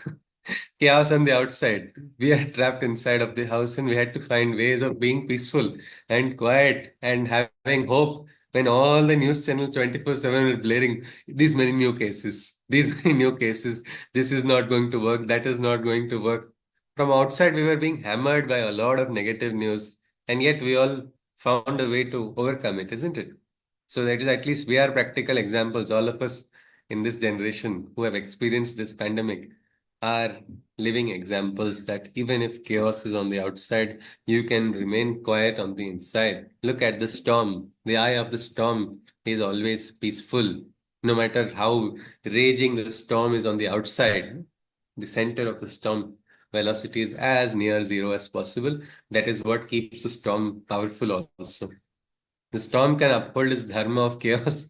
Chaos on the outside. We are trapped inside of the house, and we had to find ways of being peaceful and quiet and having hope when all the news channels 24/7 were blaring these many new cases, these many new cases. This is not going to work. That is not going to work. From outside, we were being hammered by a lot of negative news, and yet we all found a way to overcome it, isn't it? So that is, at least we are practical examples. All of us in this generation who have experienced this pandemic are living examples that even if chaos is on the outside, you can remain quiet on the inside. Look at the storm. The eye of the storm is always peaceful. No matter how raging the storm is on the outside, the center of the storm velocity is as near zero as possible. That is what keeps the storm powerful also. The storm can uphold its dharma of chaos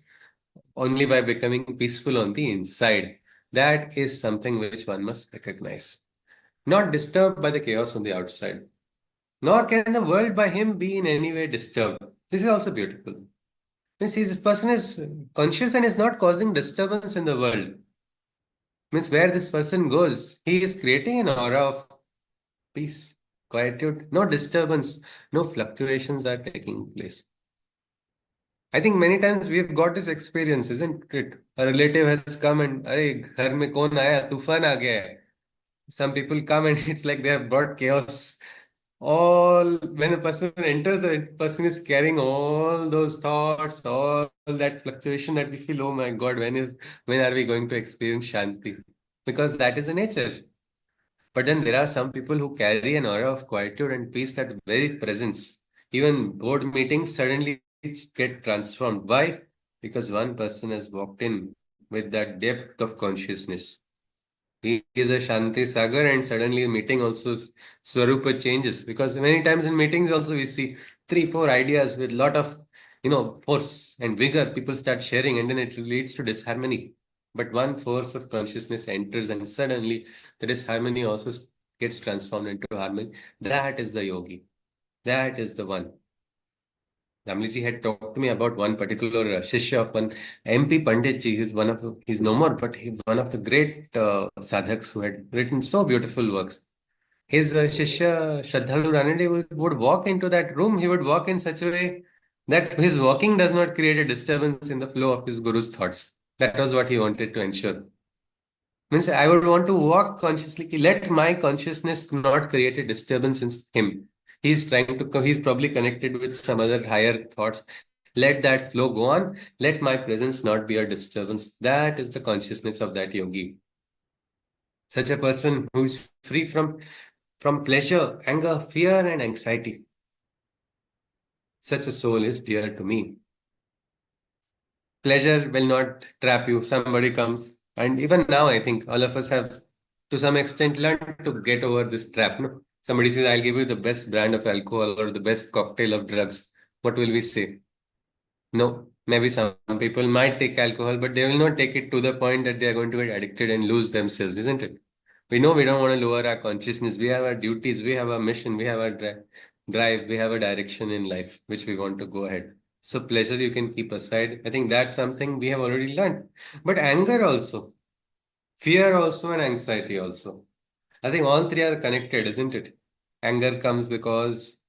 only by becoming peaceful on the inside. That is something which one must recognize. Not disturbed by the chaos on the outside. Nor can the world by him be in any way disturbed. This is also beautiful. Means this person is conscious and is not causing disturbance in the world. Means where this person goes, he is creating an aura of peace, quietude, no disturbance, no fluctuations are taking place. I think many times we've got this experience, isn't it? A relative has come and, "Arey, ghar mein kaun aaya? Tufan aa gaya hai." Some people come and it's like they have brought chaos. All when a person enters, the person is carrying all those thoughts, all that fluctuation that we feel, oh my God, when are we going to experience Shanti? Because that is the nature. But then there are some people who carry an aura of quietude and peace, that very presence. Even board meetings suddenly get transformed. Why? Because one person has walked in with that depth of consciousness. He is a Shanti Sagar, and suddenly meeting also Swarupa changes. Because many times in meetings also we see three, four ideas with lot of force and vigor. People start sharing, and then it leads to disharmony. But one force of consciousness enters, and suddenly the disharmony also gets transformed into harmony. That is the yogi. That is the one. Ramliji had talked to me about one particular Shishya of one MP Pandit ji. He's no more, but he's one of the great sadhaks who had written so beautiful works. His Shishya Shraddhalu Ranade would walk into that room. He would walk in such a way that his walking does not create a disturbance in the flow of his guru's thoughts. That was what he wanted to ensure. Means I would want to walk consciously. Let my consciousness not create a disturbance in him. He's he's probably connected with some other higher thoughts. Let that flow go on. Let my presence not be a disturbance. That is the consciousness of that yogi. Such a person who is free from pleasure, anger, fear, and anxiety. Such a soul is dear to me. Pleasure will not trap you. Somebody comes. And even now, I think all of us have, to some extent, learned to get over this trap. No? Somebody says, I'll give you the best brand of alcohol or the best cocktail of drugs. What will we say? No, maybe some people might take alcohol, but they will not take it to the point that they are going to get addicted and lose themselves, isn't it? We know we don't want to lower our consciousness. We have our duties, we have a mission, we have our drive, we have a direction in life which we want to go ahead. So pleasure you can keep aside. I think that's something we have already learned. But anger also, fear also, and anxiety also. I think all three are connected, isn't it? Anger comes because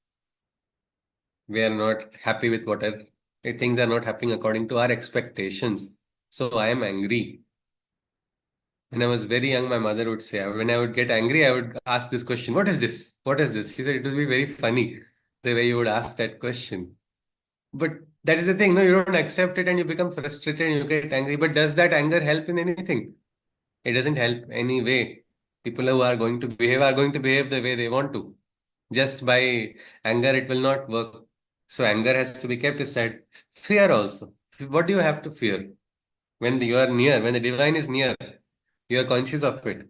we are not happy with whatever things are not happening according to our expectations. So I am angry. When I was very young, my mother would say, when I would get angry, I would ask this question, what is this? What is this? She said, it would be very funny the way you would ask that question. But that is the thing, no, you don't accept it and you become frustrated and you get angry. But does that anger help in anything? It doesn't help any way. People who are going to behave the way they want to. Just by anger, it will not work. So anger has to be kept aside. Fear also. What do you have to fear? When you are near, when the divine is near, you are conscious of it.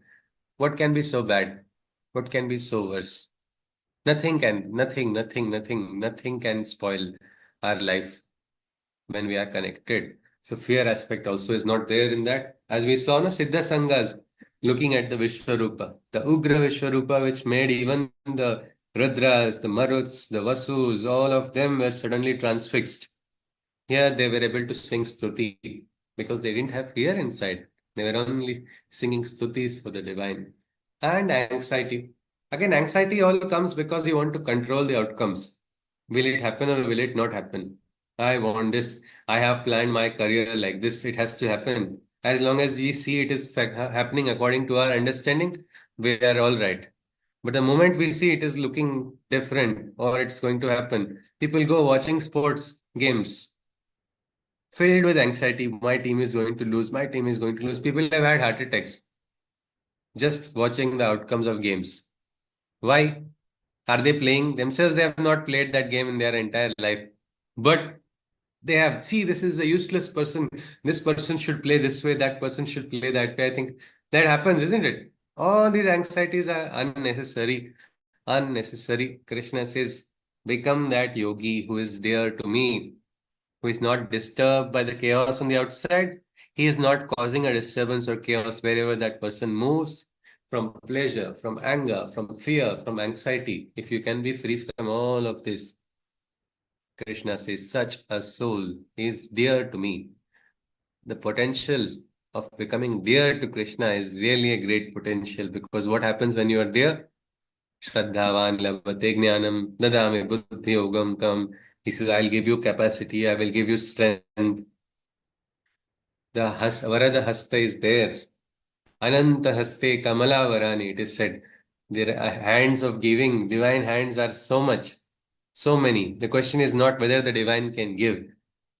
What can be so bad? What can be so worse? Nothing can spoil our life when we are connected. So fear aspect also is not there in that. As we saw, no, Siddha Sanghas looking at the Vishwarupa, the Ugra Vishwarupa, which made even the Rudras, the Maruts, the Vasus, all of them were suddenly transfixed. Here they were able to sing Stuti because they didn't have fear inside. They were only singing Stutis for the divine. And anxiety. Again, anxiety all comes because you want to control the outcomes. Will it happen or will it not happen? I want this. I have planned my career like this. It has to happen. As long as we see it is happening according to our understanding, we are all right. But the moment we see it is looking different or it's going to happen, People go watching sports games filled with anxiety. My team is going to lose. My team is going to lose. People have had heart attacks just watching the outcomes of games. Why? Are they playing themselves? They have not played that game in their entire life. But they have, see, this is a useless person. This person should play this way. That person should play that way. I think that happens, isn't it? All these anxieties are unnecessary. Unnecessary. Krishna says, become that yogi who is dear to me, who is not disturbed by the chaos on the outside. He is not causing a disturbance or chaos wherever that person moves, from pleasure, from anger, from fear, from anxiety. If you can be free from all of this, Krishna says, such a soul is dear to me. The potential of becoming dear to Krishna is really a great potential, because what happens when you are dear? Shraddhavan labhate jnanam dadame buddhi yogam tam. He says, I'll give you capacity, I will give you strength. The Varada Hasta is there. Ananta Haste Kamala Varani, it is said. Their hands of giving, divine hands are so much, so many. The question is not whether the divine can give.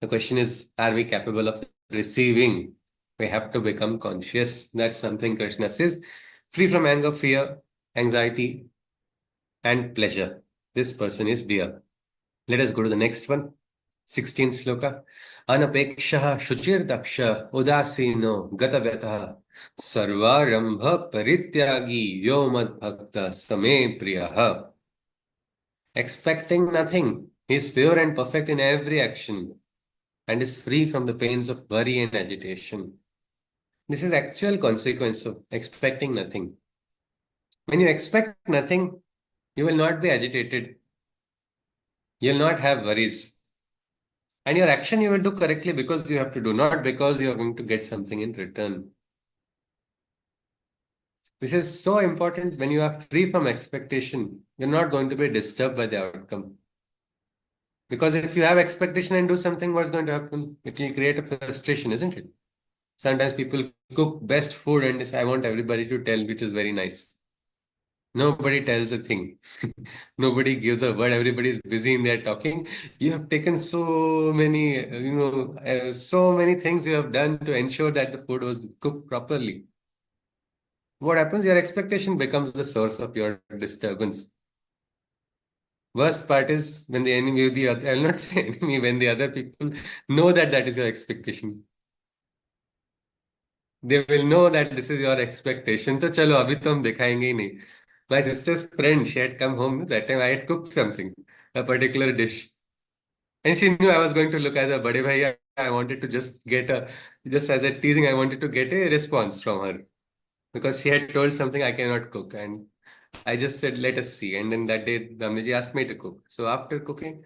The question is, are we capable of receiving? We have to become conscious. That's something Krishna says. Free from anger, fear, anxiety, and pleasure. This person is dear. Let us go to the next one. 16th sloka. Anapekshah shuchirdaksha udasino gatavyatah sarvarambha parityagi yo mad bhakta same priyaha. Expecting nothing, he is pure and perfect in every action and is free from the pains of worry and agitation. This is actual consequence of expecting nothing. When you expect nothing, you will not be agitated. You will not have worries. And your action you will do correctly because you have to do, not because you are going to get something in return. This is so important. When you are free from expectation, you're not going to be disturbed by the outcome. Because if you have expectation and do something, what's going to happen? It will create a frustration, isn't it? Sometimes people cook best food and say, I want everybody to tell, which is very nice. Nobody tells a thing. Nobody gives a word. Everybody is busy in their talking. You have taken so many, so many things you have done to ensure that the food was cooked properly. What happens? Your expectation becomes the source of your disturbance. Worst part is when the enemy, the other, I'll not say enemy, when the other people know that that is your expectation. They will know that this is your expectation. So chalo, abhi to hum dikhayenge hi nahi. My sister's friend, she had come home. That time I had cooked something, a particular dish. And she knew I was going to look at the Bade Bhaiya. I wanted to just as a teasing, I wanted to get a response from her. Because she had told something I cannot cook. And I just said, let us see. And then that day, Damiji asked me to cook. So after cooking,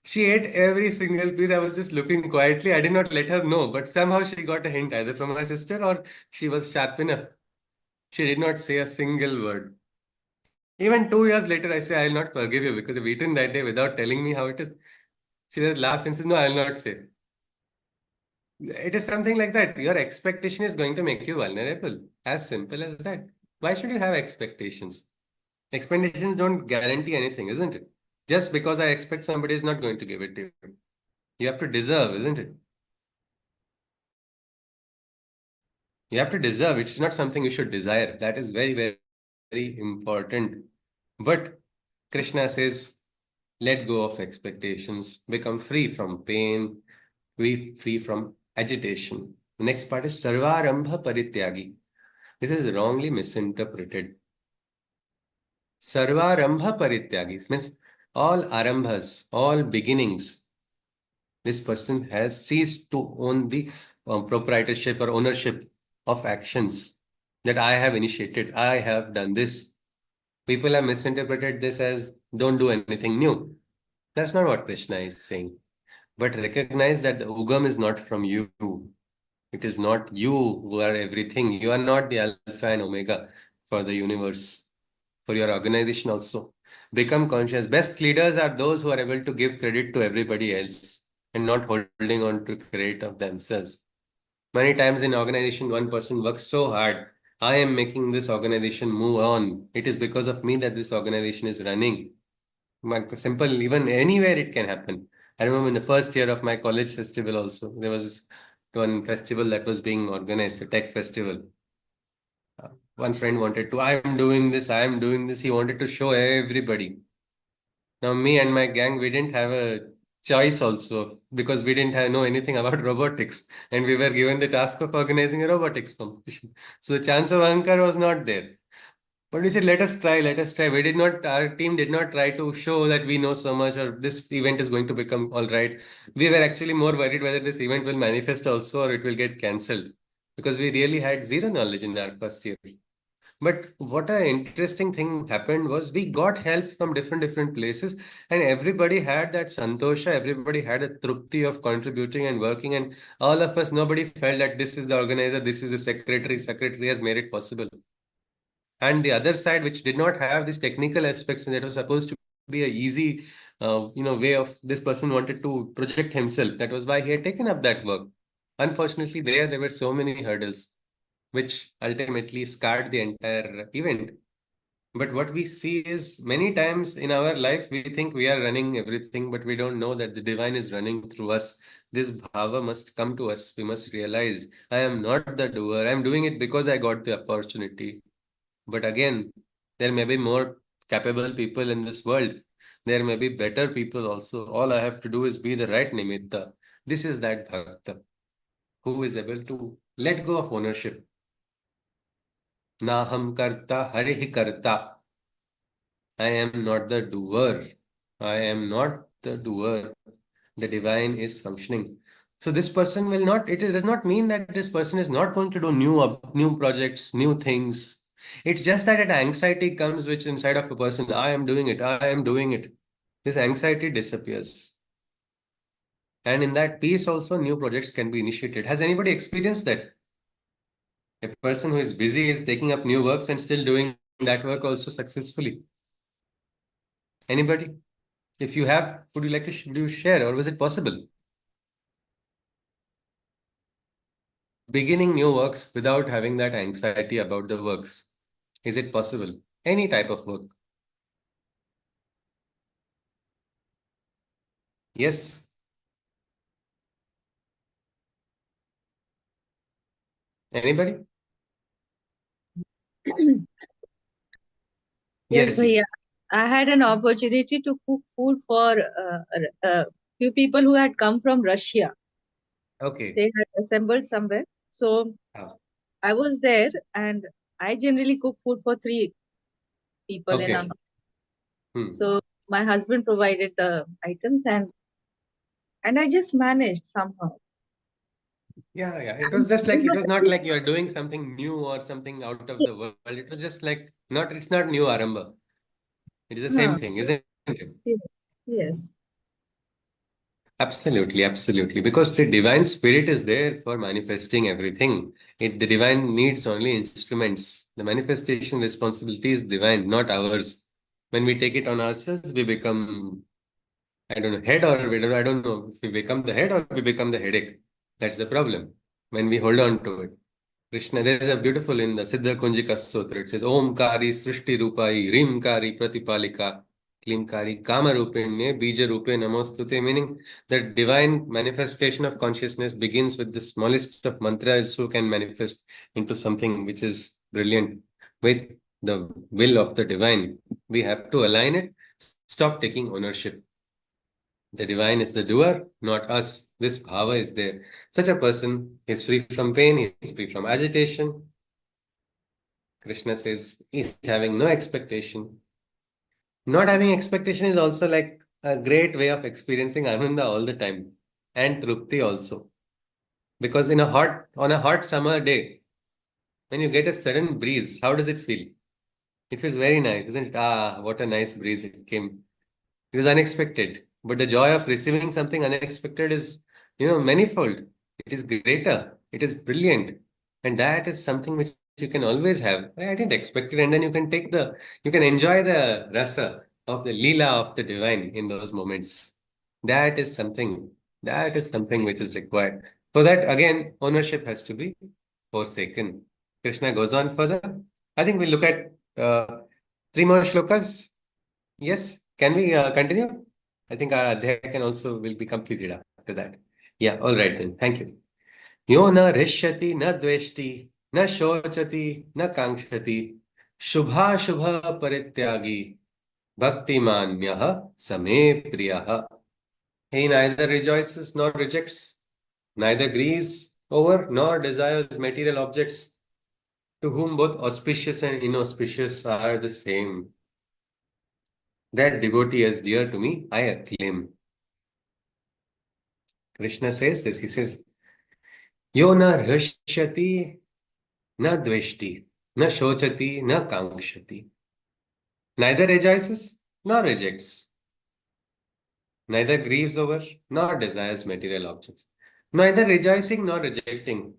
she ate every single piece. I was just looking quietly. I did not let her know. But somehow she got a hint either from my sister or she was sharp enough. She did not say a single word. Even 2 years later, I say, I will not forgive you because you've eaten that day without telling me how it is. She just laughs and says, no, I will not say. It is something like that. Your expectation is going to make you vulnerable. As simple as that. Why should you have expectations? Expectations don't guarantee anything, isn't it? Just because I expect somebody is not going to give it to you. You have to deserve, isn't it? You have to deserve. It's not something you should desire. That is very, very, very important. But Krishna says, let go of expectations, become free from pain, be free from agitation. The next part is Sarvarambha Parityagi. This is wrongly misinterpreted. Sarvarambha Parityagi means all arambhas, all beginnings. This person has ceased to own the proprietorship or ownership of actions that I have initiated. I have done this. People have misinterpreted this as don't do anything new. That's not what Krishna is saying. But recognize that the Ugam is not from you. It is not you who are everything. You are not the Alpha and Omega for the universe, for your organization also. Become conscious. Best leaders are those who are able to give credit to everybody else and not holding on to credit of themselves. Many times in organization, one person works so hard. I am making this organization move on. It is because of me that this organization is running. Simple, even anywhere it can happen. I remember in the first year of my college festival also, there was one festival that was being organized, a tech festival. One friend wanted to, I am doing this, I am doing this. He wanted to show everybody. Now, me and my gang, we didn't have a choice also because we didn't know anything about robotics, and we were given the task of organizing a robotics competition. So the chance of Ankar was not there. But we said, let us try, let us try. We did not, our team did not try to show that we know so much or this event is going to become all right. We were actually more worried whether this event will manifest also or it will get cancelled because we really had zero knowledge in our first year. But what an interesting thing happened was we got help from different places, and everybody had that santosha, everybody had a trupti of contributing and working, and all of us, nobody felt that this is the organizer, this is the secretary has made it possible. And the other side, which did not have these technical aspects, and that was supposed to be a easy, way of this person wanted to project himself. That was why he had taken up that work. Unfortunately, there were so many hurdles, which ultimately scarred the entire event. But what we see is many times in our life, we think we are running everything, but we don't know that the divine is running through us. This bhava must come to us. We must realize I am not the doer. I'm doing it because I got the opportunity. But again, there may be more capable people in this world. There may be better people also. All I have to do is be the right nimitta. This is that bhakta who is able to let go of ownership. Naham karta, harihi karta. I am not the doer. I am not the doer. The divine is functioning. So this person will not, does not mean that this person is not going to do new projects, new things. It's just that an anxiety comes which inside of a person, I am doing it, I am doing it. This anxiety disappears. And in that peace also new projects can be initiated. Has anybody experienced that? A person who is busy is taking up new works and still doing that work also successfully. Anybody? If you have, would you like to do share or was it possible? Beginning new works without having that anxiety about the works. Is it possible? Any type of work. Yes. Anybody? Yes, Yes. Bhaiya. I had an opportunity to cook food for a few people who had come from Russia. Okay. They had assembled somewhere. So Oh, I was there, and I generally cook food for 3 people in a okay. house. Hmm. So my husband provided the items, and I just managed somehow. Yeah, yeah. It And was just it like, it was was not like you're doing something new or something out of the world. It was just like, it's not new Aramba. It is the same huh, thing, isn't it? yes, yes. Absolutely, absolutely. Because the divine spirit is there for manifesting everything. The divine needs only instruments. The manifestation responsibility is divine, not ours. When we take it on ourselves, we become, I don't know, head or I don't know if we become the head or we become the headache. That's the problem. When we hold on to it. Krishna, there is a beautiful in the Siddha Kunjika Sutra. It says, Omkari Srishti Rupai, Rimkari Pratipalika, Klimkari Kama Rupinye, Bija Rupe Namostute, meaning the divine manifestation of consciousness begins with the smallest of mantras so can manifest into something which is brilliant with the will of the divine. We have to align it, stop taking ownership. The divine is the doer, not us. This bhava is there. Such a person is free from pain, he is free from agitation. Krishna says he's having no expectation. Not having expectation is also like a great way of experiencing Ananda all the time and Trupti also. Because on a hot summer day, when you get a sudden breeze, how does it feel? It feels very nice, isn't it? Ah, what a nice breeze it came. It was unexpected. But the joy of receiving something unexpected is, manifold. It is greater. It is brilliant. And that is something which you can always have. I didn't expect it. And then you can enjoy the rasa of the lila of the divine in those moments. That is something, that is something which is required. For that, again, ownership has to be forsaken. Krishna goes on further. I think we look at 3 more shlokas. Yes. can we continue? I think our adhyaya can also will be completed after that. Yeah, all right then. Thank you. यो न हृष्यति न द्वेष्टि न शोचति न कांक्षति शुभाशुभ परित्यागी भक्तिमान्यः समे प्रियः. He neither rejoices nor rejects, neither grieves over nor desires material objects, to whom both auspicious and inauspicious are the same. That devotee is dear to me, I acclaim. Krishna says this. He says, Yo na hrishyati na dveshti na shochati na kankshati. Neither rejoices nor rejects, neither grieves over nor desires material objects. Neither rejoicing nor rejecting.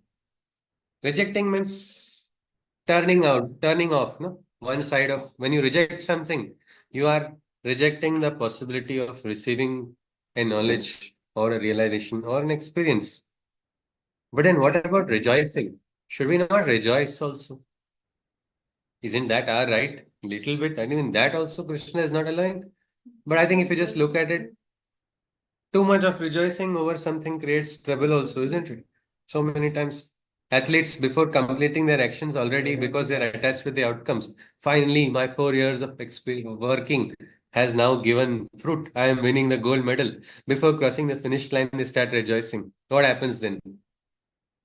Rejecting means turning out, turning off, no? One side of, when you reject something, you are rejecting the possibility of receiving a knowledge or a realization or an experience. But then what about rejoicing? Should we not rejoice also? Isn't that our right? Little bit. I mean, that also Krishna is not allowing. But I think if you just look at it, too much of rejoicing over something creates trouble also, isn't it? So many times athletes, before completing their actions already, because they're attached with the outcomes, finally my 4 years of experience working has now given fruit. I am winning the gold medal. Before crossing the finish line, they start rejoicing. What happens then?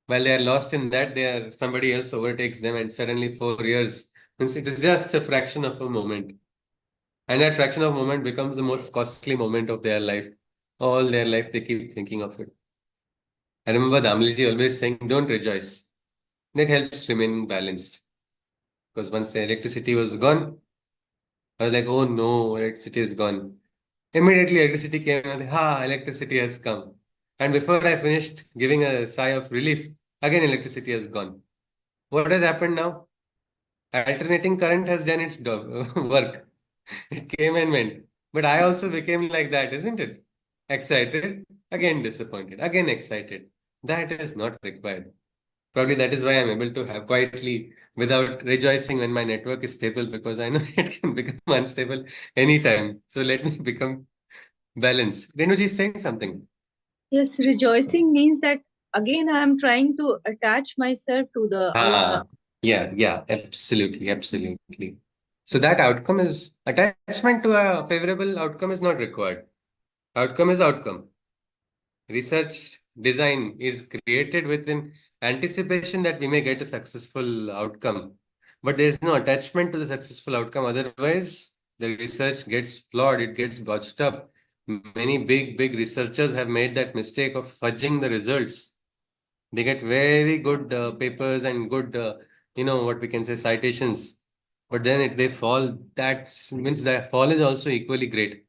While they are lost in that, somebody else overtakes them, and suddenly 4 years means it is just a fraction of a moment. And that fraction of moment becomes the most costly moment of their life. All their life, they keep thinking of it. I remember Damliji always saying, don't rejoice. That helps remain balanced. Because once the electricity was gone, I was like, oh no, electricity is gone. Immediately electricity came and I was like, electricity has come. And before I finished giving a sigh of relief, again electricity has gone. What has happened now? Alternating current has done its work. It came and went. But I also became like that, isn't it? Excited, again disappointed, again excited. That is not required. Probably that is why I'm able to have quietly without rejoicing when my network is stable, because I know it can become unstable anytime. So let me become balanced. Renuji is saying something. Yes, rejoicing means that again I am trying to attach myself to the outcome. Yeah, absolutely, absolutely. So that outcome is attachment to a favorable outcome is not required. Outcome is outcome. Research design is created within anticipation that we may get a successful outcome, but there is no attachment to the successful outcome. Otherwise, the research gets flawed, it gets botched up. Many big researchers have made that mistake of fudging the results. They get very good papers and good, what we can say, citations. But then if they fall, that means that fall is also equally great,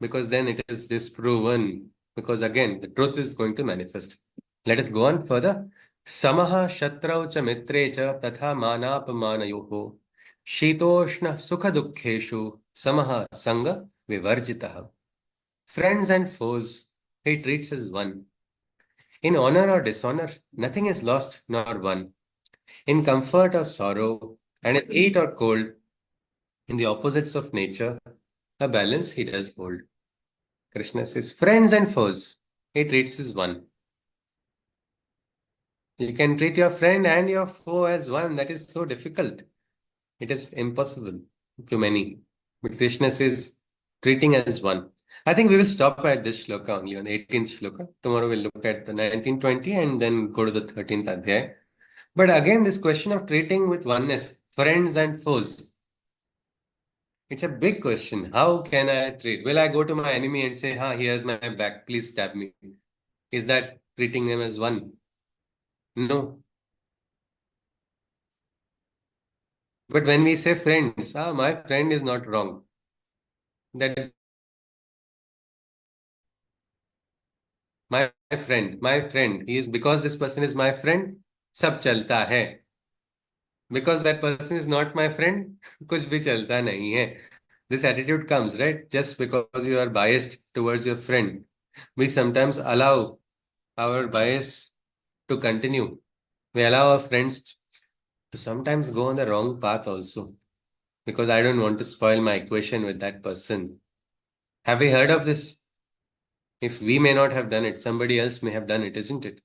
because then it is disproven. Because again, the truth is going to manifest. Let us go on further. Samaha shatrau cha mitre cha tatha manapamanayoho shitoshna sukha dukkheshu samaha sanga vivarjitaha. Friends and foes, he treats as one. In honor or dishonor, nothing is lost nor won. In comfort or sorrow, and in heat or cold, in the opposites of nature, a balance he does hold. Krishna says, friends and foes, he treats as one. You can treat your friend and your foe as one. That is so difficult. It is impossible to many. But Krishna says, treating as one. I think we will stop at this shloka only, on the 18th shloka. Tomorrow we'll look at the 1920 and then go to the 13th adhyaya. But again, this question of treating with oneness, friends and foes, it's a big question. How can I treat? Will I go to my enemy and say, he has my back, please stab me? Is that treating them as one? No. But when we say friends, my friend is not wrong. That my friend, he is, because this person is my friend, sab chalta hai. Because that person is not my friend, kuch bhi chalta nahi hai. This attitude comes, right? Just because you are biased towards your friend. We sometimes allow our bias to continue. We allow our friends to sometimes go on the wrong path also. because I don't want to spoil my equation with that person. Have we heard of this? If we may not have done it, somebody else may have done it, isn't it?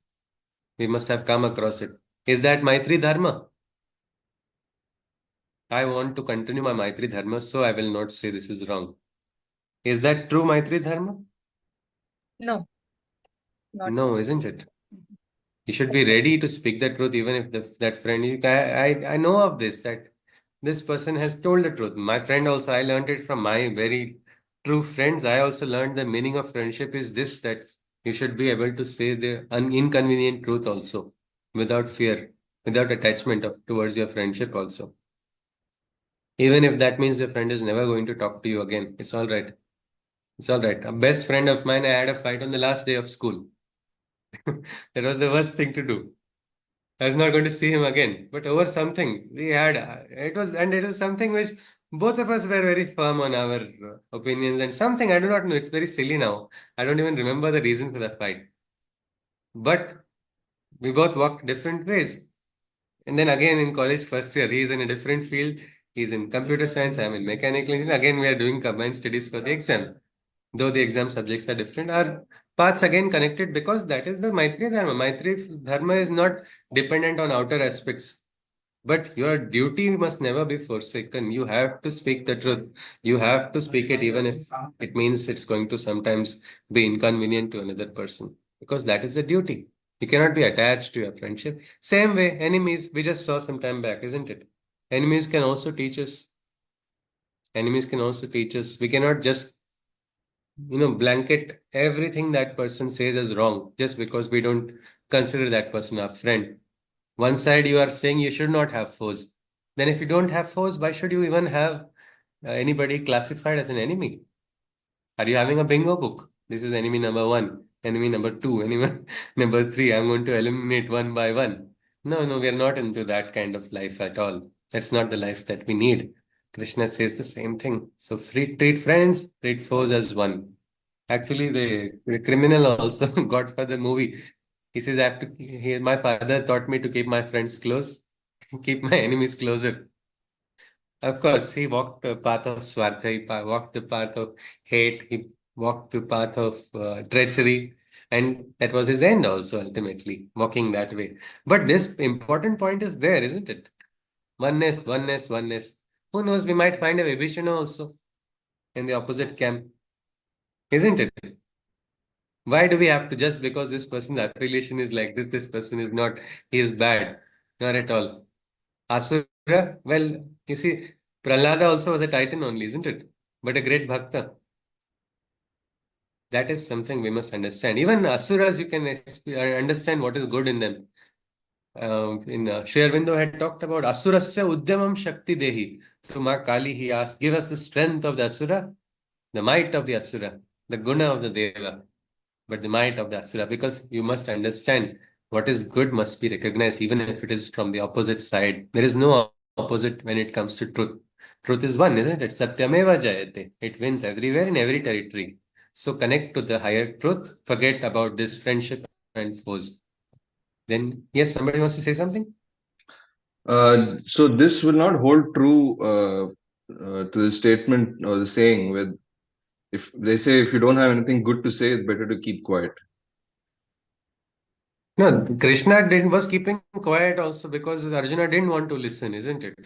We must have come across it. Is that Maitri Dharma? I want to continue my Maitri Dharma, so I will not say this is wrong. Is that true Maitri Dharma? No, not. No, isn't it? You should be ready to speak the truth, even if that friend. I know of this, that this person has told the truth. My friend also, I learned it from my very true friends. I also learned the meaning of friendship is this, that you should be able to say the inconvenient truth also, without fear, without attachment towards your friendship also. Even if that means your friend is never going to talk to you again, it's all right. It's all right. A best friend of mine, I had a fight on the last day of school. That was the worst thing to do. I was not going to see him again, but over something we had, it was something which both of us were very firm on our opinions, and something I do not know. It's very silly now. I don't even remember the reason for the fight, but we both walked different ways. And then again in college first year, he is in a different field. He's in computer science. I'm in mechanical engineering. Again, we are doing combined studies for the exam. Though the exam subjects are different, our paths again connected because that is the Maitri Dharma. Maitri Dharma is not dependent on outer aspects. But your duty must never be forsaken. You have to speak the truth. You have to speak it even if it means it's going to sometimes be inconvenient to another person. Because that is the duty. You cannot be attached to your friendship. Same way, enemies, we just saw some time back, isn't it? Enemies can also teach us. Enemies can also teach us. We cannot just blanket everything that person says as wrong just because we don't consider that person our friend. One side you are saying you should not have foes. Then if you don't have foes, why should you even have anybody classified as an enemy? Are you having a bingo book? This is enemy number one, enemy number two, enemy number three. I'm going to eliminate one by one. No, no, we are not into that kind of life at all. That's not the life that we need. Krishna says the same thing. So treat friends, treat foes as one. Actually, the criminal also, Godfather movie, he says, my father taught me to keep my friends close, keep my enemies closer. Of course, he walked the path of Swartha, he walked the path of hate, he walked the path of treachery, and that was his end also, ultimately, walking that way. But this important point is there, isn't it? Oneness, oneness, oneness. Who knows, we might find a Vibhishana also in the opposite camp, isn't it? Why do we have to, just because this person's affiliation is like this person is not, he is bad? Not at all. Asura, well, you see, Prahlada also was a titan only, isn't it? But a great bhakta. That is something we must understand. Even Asuras, you can understand what is good in them. Sri Aurobindo had talked about Asurasya Udyamam Shakti Dehi. To Ma Kali, he asked, give us the strength of the Asura, the might of the Asura, the guna of the Deva, but the might of the Asura, because you must understand what is good must be recognized, even if it is from the opposite side. There is no opposite when it comes to truth. Truth is one, isn't it? Satyameva Jayate. It wins everywhere in every territory. So connect to the higher truth. Forget about this friendship and foes. Then, yes, somebody wants to say something? So this will not hold true to the statement or the saying with if they say if you don't have anything good to say, it's better to keep quiet. No, Krishna was keeping quiet also because Arjuna didn't want to listen, isn't it?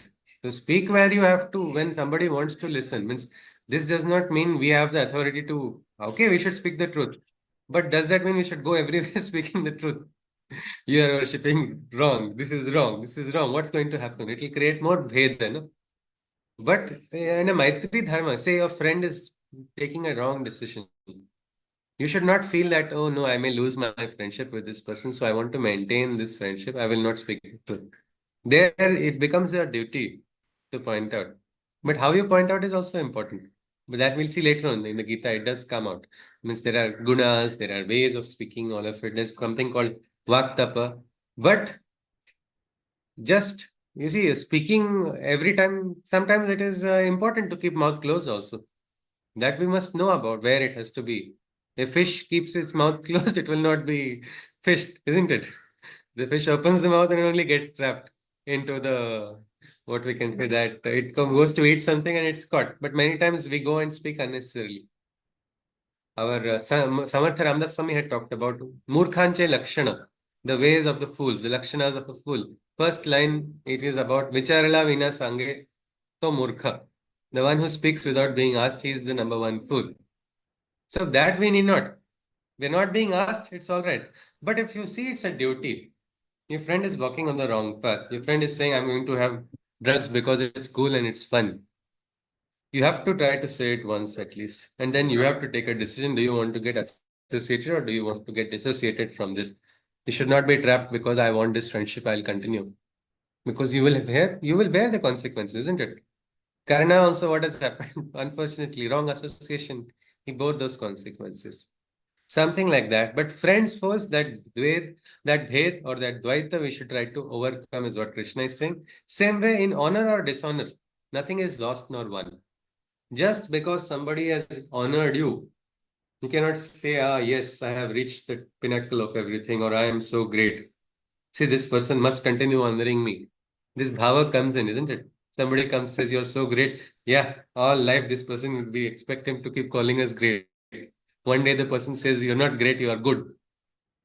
To speak where you have to, when somebody wants to listen, means this does not mean we have the authority to, okay, we should speak the truth. But does that mean we should go everywhere speaking the truth? You are worshipping wrong. This is wrong. This is wrong. What's going to happen? It will create more bheda, no? But in a Maitri Dharma, say your friend is taking a wrong decision. You should not feel that, oh no, I may lose my friendship with this person, so I want to maintain this friendship. I will not speak the truth. There, it becomes your duty to point out. But how you point out is also important. But that we'll see later on in the Gita, it does come out. Means there are gunas, there are ways of speaking, all of it. There's something called vaktapa. But just, you see, speaking every time, sometimes it is important to keep mouth closed also. That we must know about where it has to be. If fish keeps its mouth closed, it will not be fished, isn't it? The fish opens the mouth and it only gets trapped into the what we can say that it goes to eat something and it's caught. But many times we go and speak unnecessarily. Our Samartha Ramdas Swami had talked about Murkhanche Lakshana, the ways of the fools, the Lakshanas of a fool. First line, it is about Vicharala Vina Sange to Murkha. The one who speaks without being asked, he is the number one fool. So that we need not. We're not being asked, it's all right. But if you see it's a duty, your friend is walking on the wrong path. Your friend is saying, I'm going to have drugs because it's cool and it's fun. You have to try to say it once at least. And then you have to take a decision. Do you want to get associated or do you want to get dissociated from this? You should not be trapped because I want this friendship, I'll continue. Because you will bear the consequences, isn't it? Karna also, what has happened? Unfortunately, wrong association. He bore those consequences. Something like that. But friends first, that bhed or that dvaita we should try to overcome is what Krishna is saying. Same way in honor or dishonor, nothing is lost nor won. Just because somebody has honored you, you cannot say, yes, I have reached the pinnacle of everything or I am so great. See, this person must continue honoring me. This bhava comes in, isn't it? Somebody comes, says, you're so great. Yeah, all life this person would be expect him to keep calling us great. One day the person says, you're not great, you are good.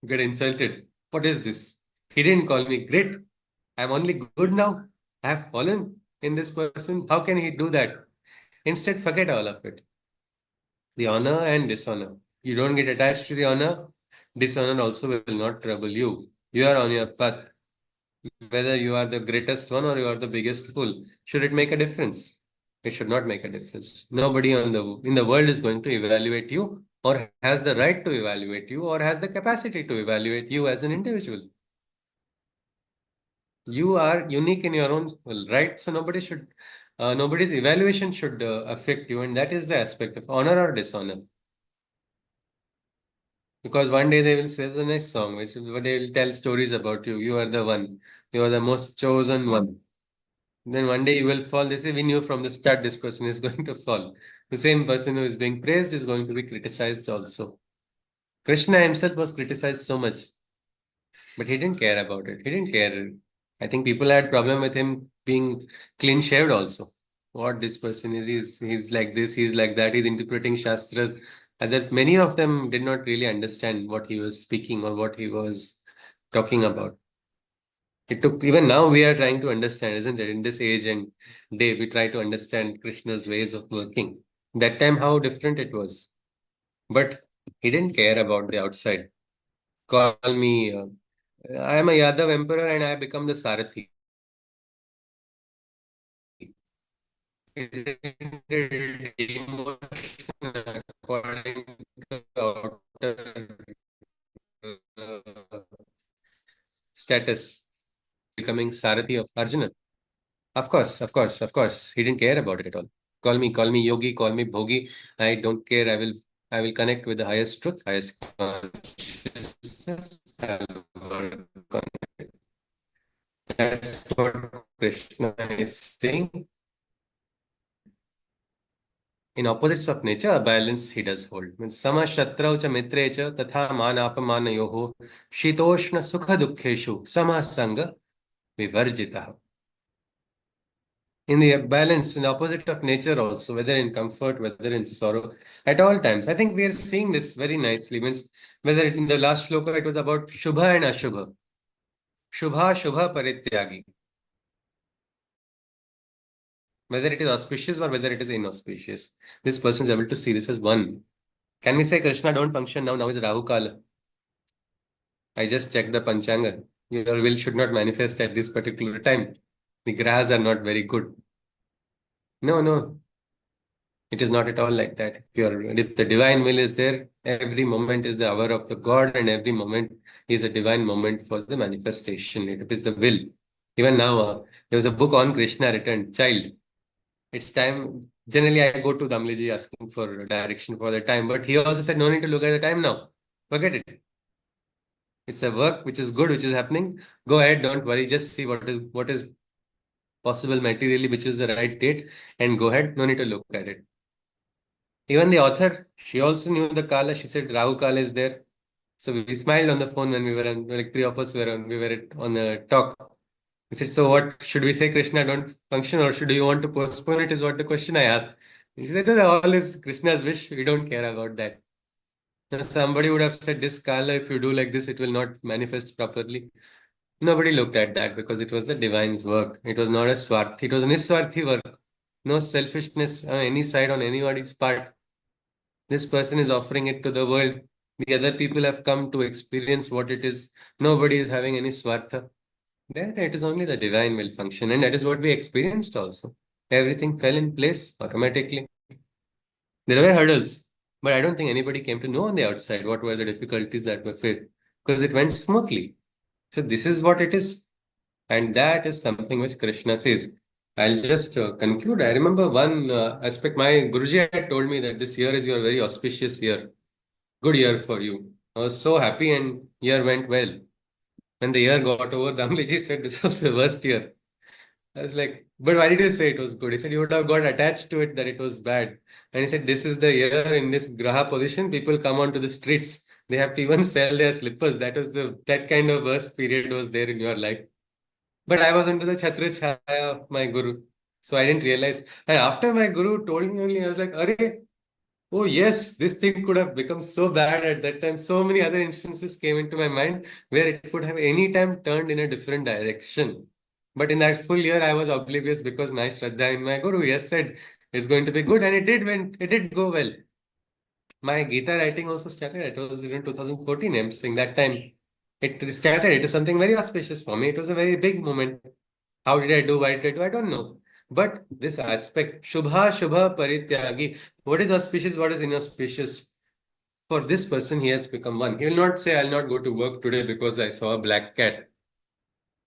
You get insulted. What is this? He didn't call me great. I'm only good now. I have fallen in this person. How can he do that? Instead, forget all of it. The honor and dishonor. You don't get attached to the honor. Dishonor also will not trouble you. You are on your path. Whether you are the greatest one or you are the biggest fool, should it make a difference? It should not make a difference. Nobody in the world is going to evaluate you or has the right to evaluate you or has the capacity to evaluate you as an individual. You are unique in your own right, so nobody's evaluation should affect you, and that is the aspect of honor or dishonor. Because one day they will say the next song, which they will tell stories about you. You are the one. You are the most chosen one. Then one day you will fall. They say, we knew from the start this person is going to fall. The same person who is being praised is going to be criticized also. Krishna himself was criticized so much, but he didn't care about it. He didn't care. I think people had problem with him being clean shaved also. What this person is, he's like this, he's like that, he's interpreting shastras. And that many of them did not really understand what he was speaking or what he was talking about. It took, even now we are trying to understand, isn't it? In this age and day, we try to understand Krishna's ways of working. That time, how different it was. But he didn't care about the outside. Call me, I am a Yadav emperor and I become the Sarathi. Isn't it demotion according to outer status, becoming Sarathi of Arjuna? Of course, of course, of course. He didn't care about it at all. Call me yogi, call me bhogi. I don't care. I will connect with the highest truth, highest consciousness. I'll work on it. That's what Krishna is saying. In opposites of nature, a balance he does hold. Means sama shatrau cha mitre cha tatha man apamana yoho shitoshna sukha dukkheshu sama sanga vivarjitah. In the balance, in the opposite of nature also, whether in comfort, whether in sorrow, at all times. I think we are seeing this very nicely. Means whether in the last shloka it was about Shubha and Ashubha. Shubha, Shubha, Parityagi. Whether it is auspicious or whether it is inauspicious. This person is able to see this as one. Can we say Krishna don't function now? Now is Rahu Kala. I just checked the Panchanga. Your will should not manifest at this particular time. The grahas are not very good. No, no. It is not at all like that. If the divine will is there, every moment is the hour of the God, and every moment is a divine moment for the manifestation. It is the will. Even now, there was a book on Krishna written, Child. It's time. Generally, I go to Damliji asking for direction for the time, but he also said, no need to look at the time now. Forget it. It's a work which is good, which is happening. Go ahead, don't worry. Just see what is possible materially, which is the right date, and go ahead. No need to look at it. Even the author, she also knew the Kala. She said Rahu Kala is there. So we smiled on the phone when we were on, like three of us were on, we were on a talk. He said, so what should we say, Krishna, don't function, or should you want to postpone it? Is what the question I asked. He said, all is Krishna's wish. We don't care about that. Now, somebody would have said, this Kala, if you do like this, it will not manifest properly. Nobody looked at that because it was the divine's work. It was not a swarth. It was an niswarthi work. No selfishness on any side, on anybody's part. This person is offering it to the world. The other people have come to experience what it is. Nobody is having any swartha. There, it is only the divine will function, and that is what we experienced also. Everything fell in place automatically. There were hurdles, but I don't think anybody came to know on the outside what were the difficulties that were faced because it went smoothly. So this is what it is, and that is something which Krishna says. I'll just conclude. I remember one aspect. My Guruji had told me that this year is your very auspicious year, good year for you. I was so happy, and year went well. When the year got over, Damliji said this was the worst year. I was like, but why did you say it was good? He said you would have got attached to it that it was bad. And he said, this is the year in this Graha position, people come onto the streets. They have to even sell their slippers. That kind of worst period was there in your life. But I was under the Chhatra Chhaya of my Guru. So I didn't realize. And after my Guru told me only, I was like, Arey, oh yes, this thing could have become so bad at that time. So many other instances came into my mind where it could have any time turned in a different direction. But in that full year, I was oblivious because my Shraddha in my Guru, yes, said it's going to be good, and it did go well. My Gita writing also started. It was in 2014. I'm saying that time it started. It is something very auspicious for me. It was a very big moment. How did I do? Why did I do? I don't know. But this aspect, Shubha Shubha Parityagi, what is auspicious, what is inauspicious? For this person, he has become one. He will not say, I'll not go to work today because I saw a black cat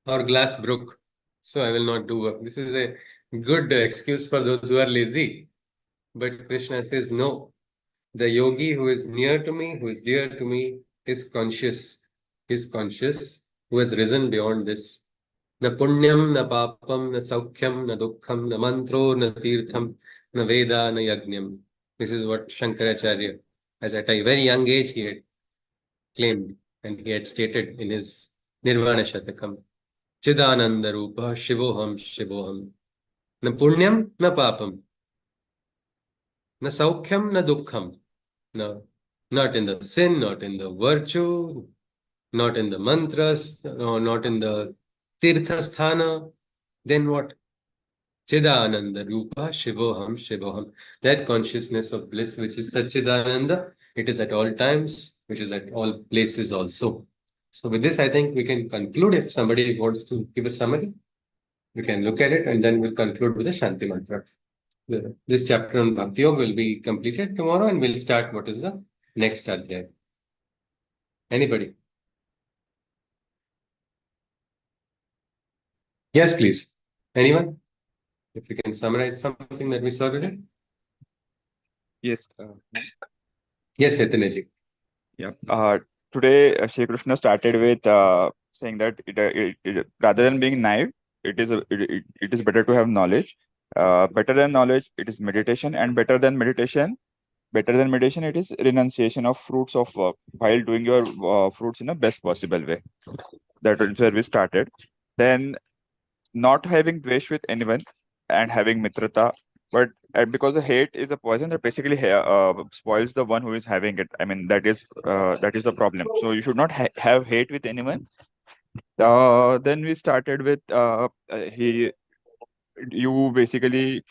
or glass broke. So I will not do work. This is a good excuse for those who are lazy. But Krishna says, no. The yogi who is near to me, who is dear to me, is conscious. Is conscious, who has risen beyond this. न पुण्यम न पापम न सौख्यम न दुखम न मंत्रो न तीर्थम न वेदा न यज्ञम. This is what Shankaracharya, as at a very young age, he had claimed and he had stated in his Nirvana Shatakam. Chidananda Rupa Shivoham Shivoham. Na punyam na papam. Na saukhyam na dukkham. No, not in the sin, not in the virtue, not in the mantras, no, not in the tirthasthana. Then what? Chidananda Rupa Shivoham Shivoham. That consciousness of bliss, which is Satchidananda, it is at all times, which is at all places also. So with this, I think we can conclude. If somebody wants to give a summary, we can look at it and then we'll conclude with the Shanti Mantra. This chapter on Bhakti Yoga will be completed tomorrow and we'll start what is the next adhyay. Anybody? Yes, please. Anyone? If we can summarize something that we saw today. Yes. Yes, Chaitanya ji. Yeah. Today, Shri Krishna started with saying that rather than being naive, it is better to have knowledge. Better than knowledge, it is meditation, and better than meditation, it is renunciation of fruits of work while doing your fruits in the best possible way. That is where we started. Then, not having dvesh with anyone and having mitrata, but because the hate is a poison that basically spoils the one who is having it. I mean, that is the problem. So you should not have hate with anyone. Then we started with you basically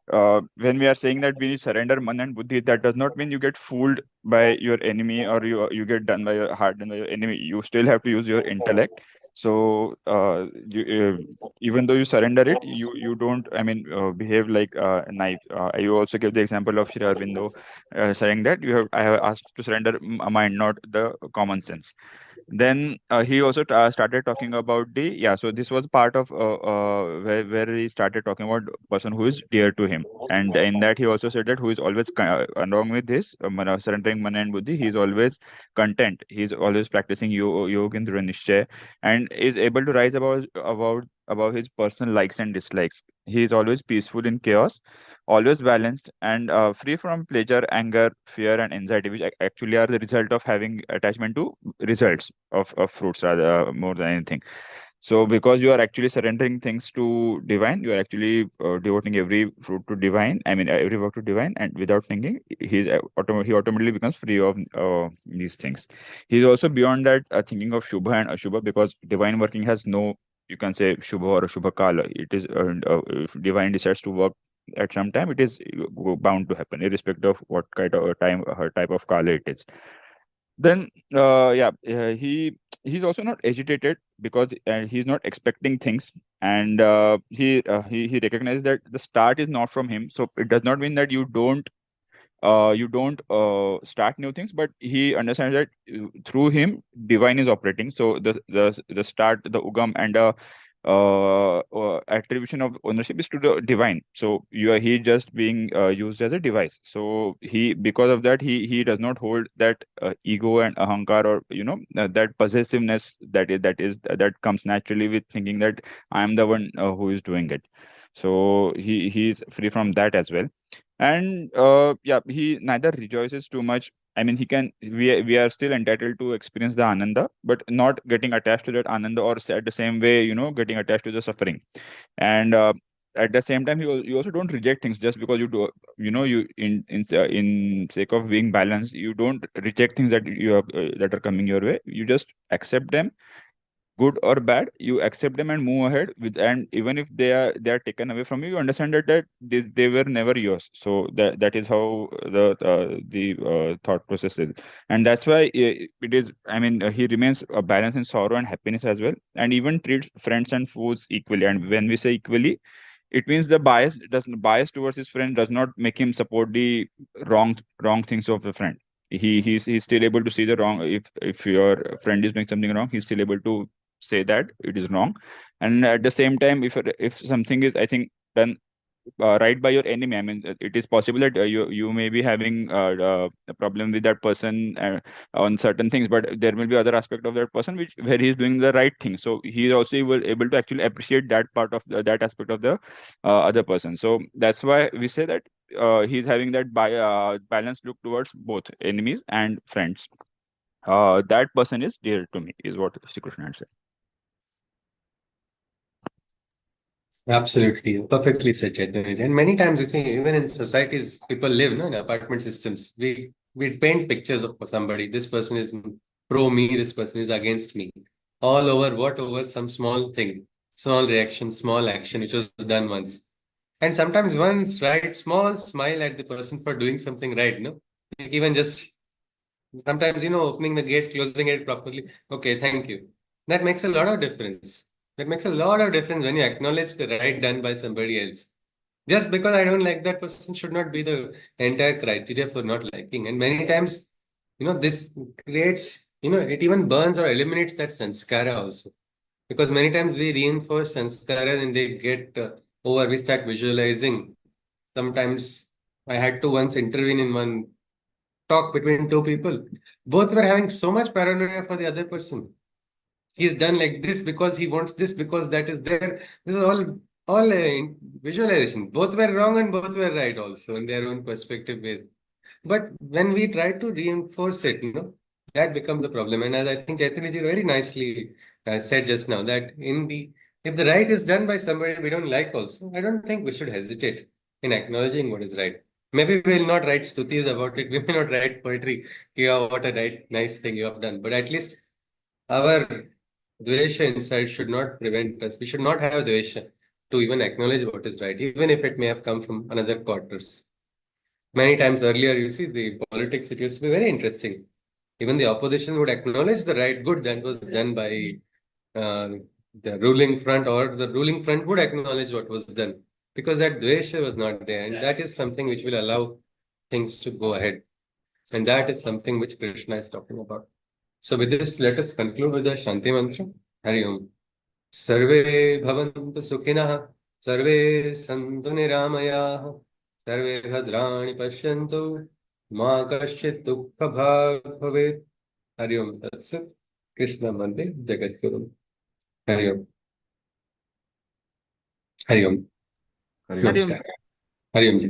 when we are saying that we surrender man and buddhi, that does not mean you get fooled by your enemy or you get done by your heart done by your enemy. You still have to use your intellect. So even though you surrender it, you don't, I mean, behave like a knife. You also give the example of Shri Aurobindo saying that I have asked to surrender a mind, not the common sense. Then he also started talking about so this was part of where he started talking about person who is dear to him, and in that he also said that who is always along with this surrendering mana and buddhi, he is always content, he is always practicing yoga indra nishchay, and is able to rise about his personal likes and dislikes. He is always peaceful in chaos, always balanced, and free from pleasure, anger, fear, and anxiety, which actually are the result of having attachment to results of fruits rather more than anything. So because you are actually surrendering things to divine, you are actually devoting every fruit to divine. I mean, every work to divine, and without thinking, he automatically becomes free of these things. He's also beyond that, thinking of Shubha and Ashubha, because divine working has no, you can say, Shubha or Ashubha Kala. It is if divine decides to work at some time, it is bound to happen, irrespective of what kind of time, her type of Kala it is. Then he's also not agitated, because he's not expecting things, and he recognizes that the start is not from him. So it does not mean that you don't start new things, but he understands that through him divine is operating. So the start, the ugam, and attribution of ownership is to the divine. So he just being used as a device. So because of that, he does not hold that ego and ahankar, or that possessiveness that comes naturally with thinking that I am the one who is doing it. So he's free from that as well. And he neither rejoices too much. I mean, we are still entitled to experience the ananda, but not getting attached to that ananda, or at the same way, getting attached to the suffering. And at the same time, you also don't reject things just because you do, you in sake of being balanced, you don't reject things that are coming your way. You just accept them, good or bad. You accept them and move ahead with, and even if they are taken away from you, you understand that they were never yours. So that is how the thought process is. And that's why it is, I mean, he remains balanced in sorrow and happiness as well, and even treats friends and foes equally. And when we say equally, it means the bias towards his friend does not make him support the wrong things of the friend. He's still able to see the wrong. If your friend is doing something wrong, he's still able to say that it is wrong. And at the same time, if something is, I think, done right by your enemy, I mean, it is possible that you may be having a problem with that person on certain things, but there will be other aspect of that person where he is doing the right thing. So he is also able to actually appreciate that part of that aspect of the other person. So that's why we say that he's having that balanced look towards both enemies and friends. That person is dear to me, is what Sri Krishna had said. Absolutely, perfectly said, Chaitanya. And many times, you see, even in societies, people live, no, in apartment systems. We paint pictures of somebody. This person is pro me. This person is against me. All over what? Over some small thing, small reaction, small action, which was done once. And sometimes one's right, small smile at the person for doing something right. No, like even just sometimes, opening the gate, closing it properly. Okay, thank you. That makes a lot of difference. That makes a lot of difference when you acknowledge the right done by somebody else. Just because I don't like that person should not be the entire criteria for not liking. And many times, this creates, it even burns or eliminates that sanskara also. Because many times we reinforce sanskara and they get over, we start visualizing. Sometimes I had to once intervene in one talk between two people. Both were having so much paranoia for the other person. He's done like this because he wants this, because that is there. This is all visualization. Both were wrong and both were right also in their own perspective ways. But when we try to reinforce it, that becomes the problem. And as I think Chaitanya ji very nicely said just now, that if the right is done by somebody we don't like also, I don't think we should hesitate in acknowledging what is right. Maybe we will not write stutis about it. We may not write poetry. Yeah, what a nice thing you have done. But at least our dvesha inside should not prevent us. We should not have dvesha to even acknowledge what is right, even if it may have come from another quarters. Many times earlier, you see, the politics, it used to be very interesting. Even the opposition would acknowledge the right good that was done by uh, the ruling front, or the ruling front would acknowledge what was done, because that dvesha was not there. And that is something which will allow things to go ahead. And that is something which Krishna is talking about. So with this, let us conclude with the Shanti Mantra. Hari Om. Sarve bhavantu sukhinah, sarve santu niramayah, सर्वे भद्राणि पश्यन्तु मा कश्चित् दुःखभाग् भवेत्. हरि ओम तत्सत्. कृष्ण वन्दे जगद्गुरुम्. हरि ओम. हरि ओम. Hari Om. नमस्कार. हरि ओम जी.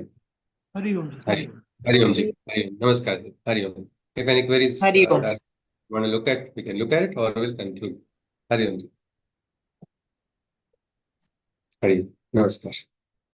Hari Om. Hari ओम जी. हरि ओम. नमस्कार जी. हरि ओम. If any queries Hari Om. want to look at, we can look at it, or we'll conclude. Hari Om ji. Hari. Namaskar.